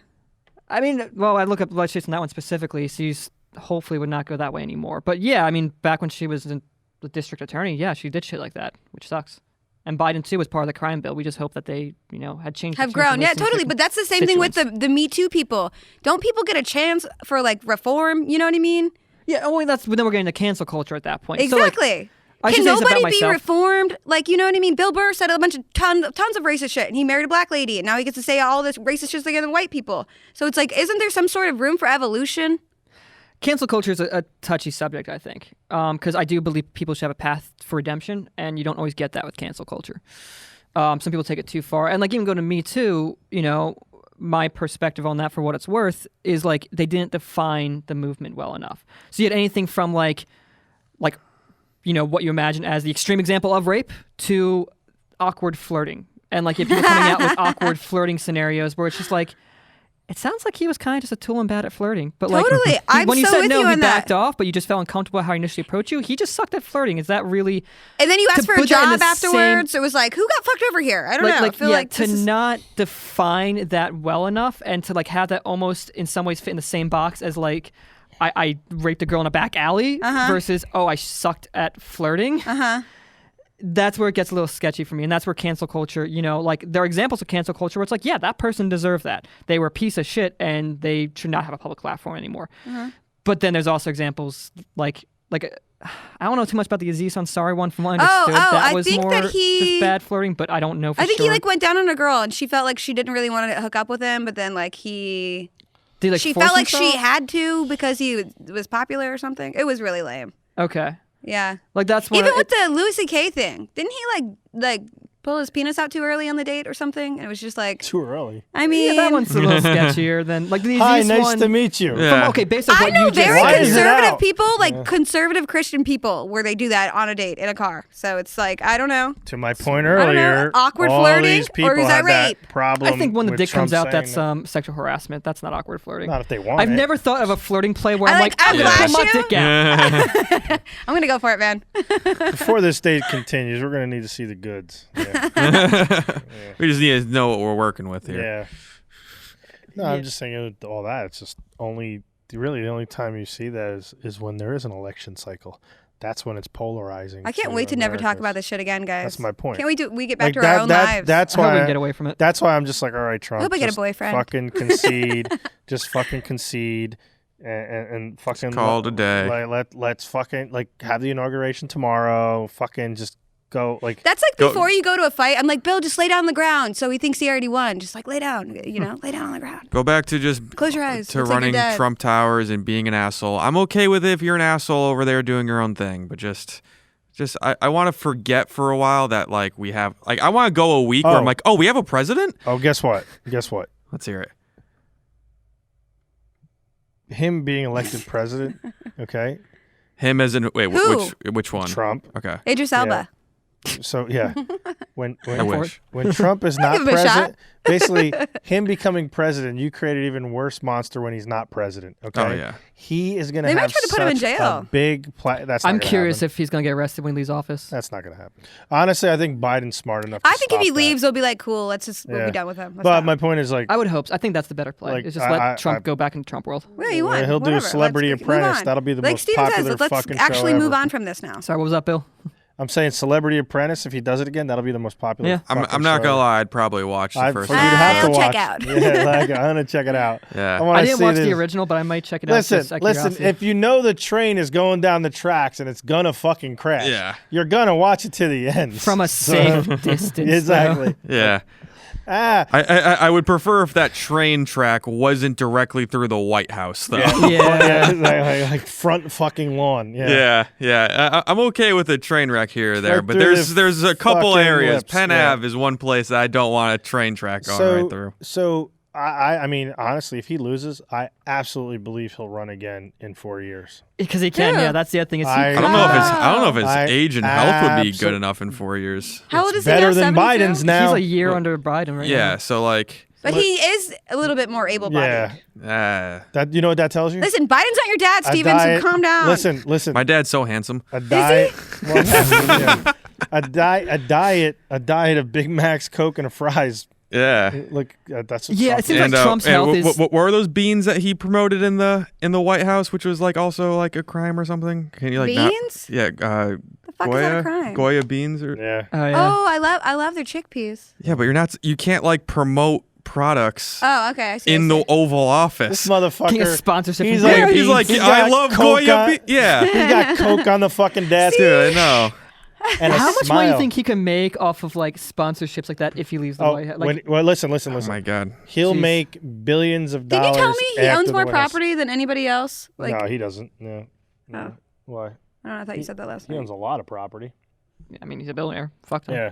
I mean, well, I look up legislation on that one specifically. She's hopefully would not go that way anymore. But yeah, I mean, back when she was in the district attorney, yeah, she did shit like that, which sucks. And Biden too was part of the crime bill. We just hope that they, had changed. Have grown. Yeah, totally. But that's the same thing with the Me Too people. Don't people get a chance for like reform? You know what I mean? Yeah, only but then we're getting to cancel culture at that point. So, like, Exactly. I Can should say this about nobody be myself. reformed? Like, you know what I mean? Bill Burr said a bunch of tons of racist shit, and he married a black lady, and now he gets to say all this racist shit against white people. So it's like, isn't there some sort of room for evolution? Cancel culture is a touchy subject, I think, because I do believe people should have a path for redemption, and you don't always get that with cancel culture. Some people take it too far, and like even go to Me Too. My perspective on that, for what it's worth, is like they didn't define the movement well enough. So you had anything from like what you imagine as the extreme example of rape to awkward flirting, and like if people coming out with awkward flirting scenarios where it's just like. It sounds like he was kind of just a tool and bad at flirting. But like, Totally. I'm when you so said with no, you he on backed that. off, but you just felt uncomfortable how he initially approached you. He just sucked at flirting. Is that really? And then you asked To for a put that in job the afterwards. It was like, who got fucked over here? I don't know. I feel like to this is- not define that well enough and to like have that almost in some ways fit in the same box as like I raped a girl in a back alley versus I sucked at flirting. That's where it gets a little sketchy for me, and that's where cancel culture, like there are examples of cancel culture where it's like, yeah, that person deserved that. They were a piece of shit, and they should not have a public platform anymore. But then there's also examples like I don't know too much about the Aziz Ansari one. From what I understood, that I was think more that just bad flirting, but I don't know for I think sure. he like went down on a girl, and she felt like she didn't really want to hook up with him, but then like Did he, like, she force felt like himself? she had to because he was popular or something. It was really lame. Okay. Yeah. Like that's one Even of- with the Louis C.K. thing, didn't he like pull his penis out too early on the date or something? And it was just like, Too early. I mean, that one's a little sketchier than like the Hi, Aziz nice one. to meet you. Yeah. Okay, based on I what know you just very Why said. is it conservative out? people, like conservative Christian people, where they do that on a date in a car. So it's like, I don't know. To my point I don't know, earlier, awkward all flirting, these people or is that have rape? that problem. I think when the with dick comes Trump out, that's saying sexual harassment. That's not awkward flirting. Not if they want I've it. never thought of a flirting play where I'm like, I'll I'm gonna flash pull my you. dick out. I'm gonna go for it, man. Before this date continues, we're going to need to see the goods. Yeah. We just need to know what we're working with here. Yeah. No, I'm just saying all that. It's just really the only time you see that is when there is an election cycle. That's when it's polarizing. I can't wait to never talk about this shit again, guys. That's my point. Can't we get back Like to our own lives? That's I hope we why can get away from it. That's why I'm just like, all right, Trump. I hope I get a just boyfriend. Fucking concede. Just fucking concede. And fucking Call it a day. Let's fucking have the inauguration tomorrow. Fucking just go like. That's like before you go to a fight. I'm like, Bill, just lay down on the ground. So he thinks he already won. Just like lay down, lay down on the ground. Go back to just Close your eyes. to It's like running you're dead. Trump Towers and being an asshole. I'm okay with it if you're an asshole over there doing your own thing, but just I want to forget for a while that like we have like I want to go a week where I'm like, oh, we have a president. Oh, guess what? Let's hear it. Him being elected president. Okay. Him as in Who? which one? Trump. Okay. Idris Elba. So yeah, when I wish. when Trump is not give him a president, basically him becoming president, you create an even worse monster when he's not president. Okay. Oh yeah. He is going to They might have try to put him in such jail. a big that's not I'm gonna curious happen. if he's gonna get arrested when he leaves office. That's not going to happen. Honestly, I think Biden's smart enough. I to think if stop he that. leaves, they'll be like, cool, we'll Yeah. be done with him. Let's But go. my point is like, I would hope so. I think that's the better play. Like, Is just let I- Trump go back into Trump world. Yeah, you won. he'll do Whatever. Celebrity Let's move Apprentice. on. That'll be the like most Steven popular says, let's fucking actually show move ever. on from this now. Sorry, what was that, Bill? I'm saying Celebrity Apprentice. If he does it again, that'll be the most popular. Yeah. I'm not gonna lie. I'd probably watch the first For you one. to have to I'll watch. check out. Yeah, like, I'm gonna check it out. Yeah. wanna I didn't see watch this. the original, but I might check it out. Listen, just out of curiosity. if you know the train is going down the tracks and it's gonna fucking crash, Yeah. you're gonna watch it to the end From a safe distance. Exactly. Yeah. Ah, I would prefer if that train track wasn't directly through the White House, though. Yeah. like front fucking lawn. Yeah. I'm okay with a train wreck here or there, Right but through there's a couple fucking areas. lips, Penn yeah. Ave is one place that I don't want a train track going right through. So I mean, honestly, if he loses, I absolutely believe he'll run again in 4 years. Because he can, yeah. That's the other thing. Is I I don't know if his I age and health would be good absol- enough in 4 years. How old is he Better now? than 72? Biden's now. he's a year under Biden right now. Yeah, so like, But he is a little bit more able-bodied. Yeah. That you know what that tells you? Listen, Biden's not your dad, A Steven, diet- so calm down. Listen. my dad's so handsome. A diet. Well, yeah. A diet of Big Macs, Coke, and fries. Yeah. Look, that's what Yeah, Trump it seems is. like Trump's health is. what were those beans that he promoted in the White House, which was like also like a crime or something? Can you like Beans? Yeah, The fuck is that a crime? Goya beans or Yeah. Oh, yeah. Oh, I love their chickpeas. yeah, but you can't like promote products Oh, okay. I see. in the Oval Office. This motherfucker. Getting a sponsorship He's from like, Goya He's like, He's I got love Coke Goya on- beans. Yeah, He's got Coke on the fucking desk. dude, I know. And a How much smile. money do you think he can make off of like sponsorships like that if he leaves the Oh, White House? Like, listen. Oh my god. He'll Jeez. make billions of Didn't dollars. you tell me he after owns the more White House. property than anybody else? Like, No, he doesn't. No. Oh. Why? I don't know. I thought you said that last He night. owns a lot of property. I mean, he's a billionaire. Fuck him. Yeah.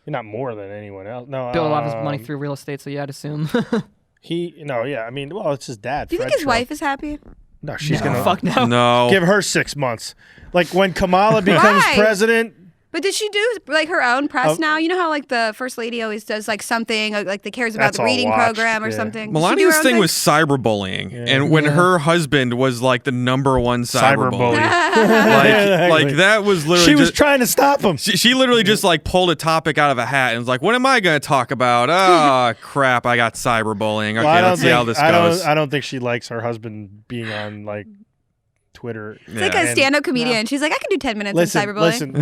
Not more than anyone else. No. Built a lot of his money through real estate, so yeah, I'd assume. I mean, well, it's his dad. Do you think Fred his Trump. wife is happy? No, she's No. gonna Fuck no. No. give her 6 months. Like when Kamala becomes Why? president. But did she do like her own press now? You know how like the first lady always does like something like that cares about That's the all reading watched, program or yeah. something. Did she do her Melania's own thing was cyberbullying, and when Yeah. her husband was like the #1 cyberbully, Cyberbully. like that was literally She was just, trying to stop him. she literally just like pulled a topic out of a hat and was like, "What am I going to talk about? Oh crap, I got cyberbullying. Okay, Well, I don't let's see how this goes." I don't think she likes her husband being on like Twitter. It's like a stand-up comedian. She's like, I can do 10 minutes Listen, of cyberbullying.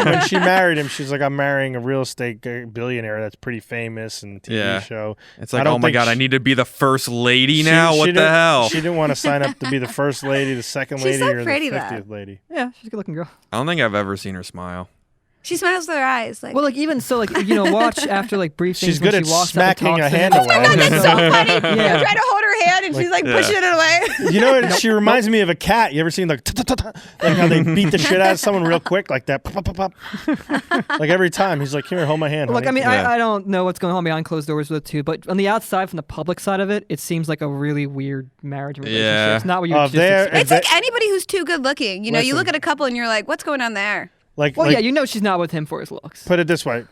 when she married him, she's like, I'm marrying a real estate billionaire that's pretty famous and TV Yeah. show. It's I like, don't oh my think god, she- I need to be the first lady She- now. she What the didn't- hell? She didn't want to sign up to be the first lady, the second She's lady, so or pretty, the though. 50th lady. Yeah, she's a good-looking girl. I don't think I've ever seen her smile. She smiles with her eyes. Like, Well, like even so, like watch after like briefings. She's when good she at walks up and smacking talks a to hand him. away. oh my god, that's so funny. Yeah. I'm trying to hold her hand and she's like pushing it away. You know what? She reminds me of a cat. You ever seen like like how they beat the shit out of someone real quick like that? Pop, pop, pop, pop. Like every time he's like, "Here, hold my hand." Look, I honey." mean, Yeah. I don't know what's going on behind closed doors with it too, but on the outside, from the public side of it, it seems like a really weird marriage and relationship. Yeah. It's not what you Oh, just there- expect. It's like anybody who's too good looking. You know, you Listen. look at a couple and you're like, what's going on there? like, Well, like, yeah, you know she's not with him for his looks. Put it this way.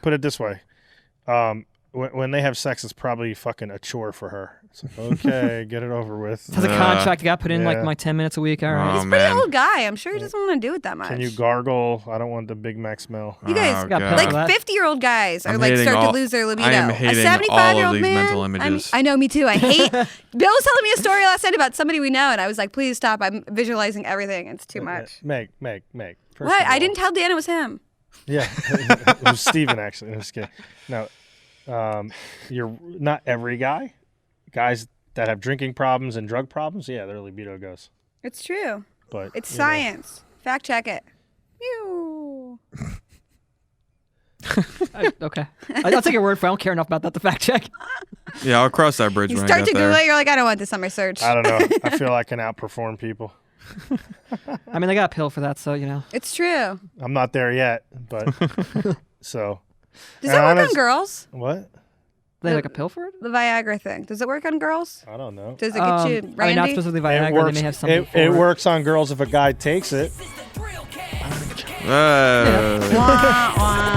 When they have sex, it's probably fucking a chore for her. It's like, okay, get it over with. Has a contract got put in Yeah. like my 10 minutes a week. All right. Oh, He's a pretty man. old guy. I'm sure he doesn't want to do it that much. Can you gargle? I don't want the Big Mac smell. You guys Oh, got God. pissed. like 50-year-old guys are I'm like hating start to all- lose their libido. I am A hating 75-year-old all of these man. mental images. I know, me too. I hate. Bill was telling me a story last night about somebody we know, and I was like, please stop. I'm visualizing everything. It's too much. Meg. First What? of I all- didn't tell Dan it was him. Yeah, it was Steven actually. I'm just kidding. No, you're not every guy. Guys that have drinking problems and drug problems, yeah, their libido goes. It's true. But It's you know. science. Fact check it. Mew. Okay. I'll take your word for it. I don't care enough about that to fact check. Yeah, I'll cross that bridge You when I start get to Google there. it, you're like, I don't want this on my search. I don't know. I feel I can outperform people. I mean, they got a pill for that, so, you know. It's true. I'm not there yet, but so. Does it work on girls? What? They have like a pill for it? The Viagra thing. Does it work on girls? I don't know. Does it get you randy? I mean, not specifically Viagra. They may have something for it works on girls if a guy takes it. Wah, wah.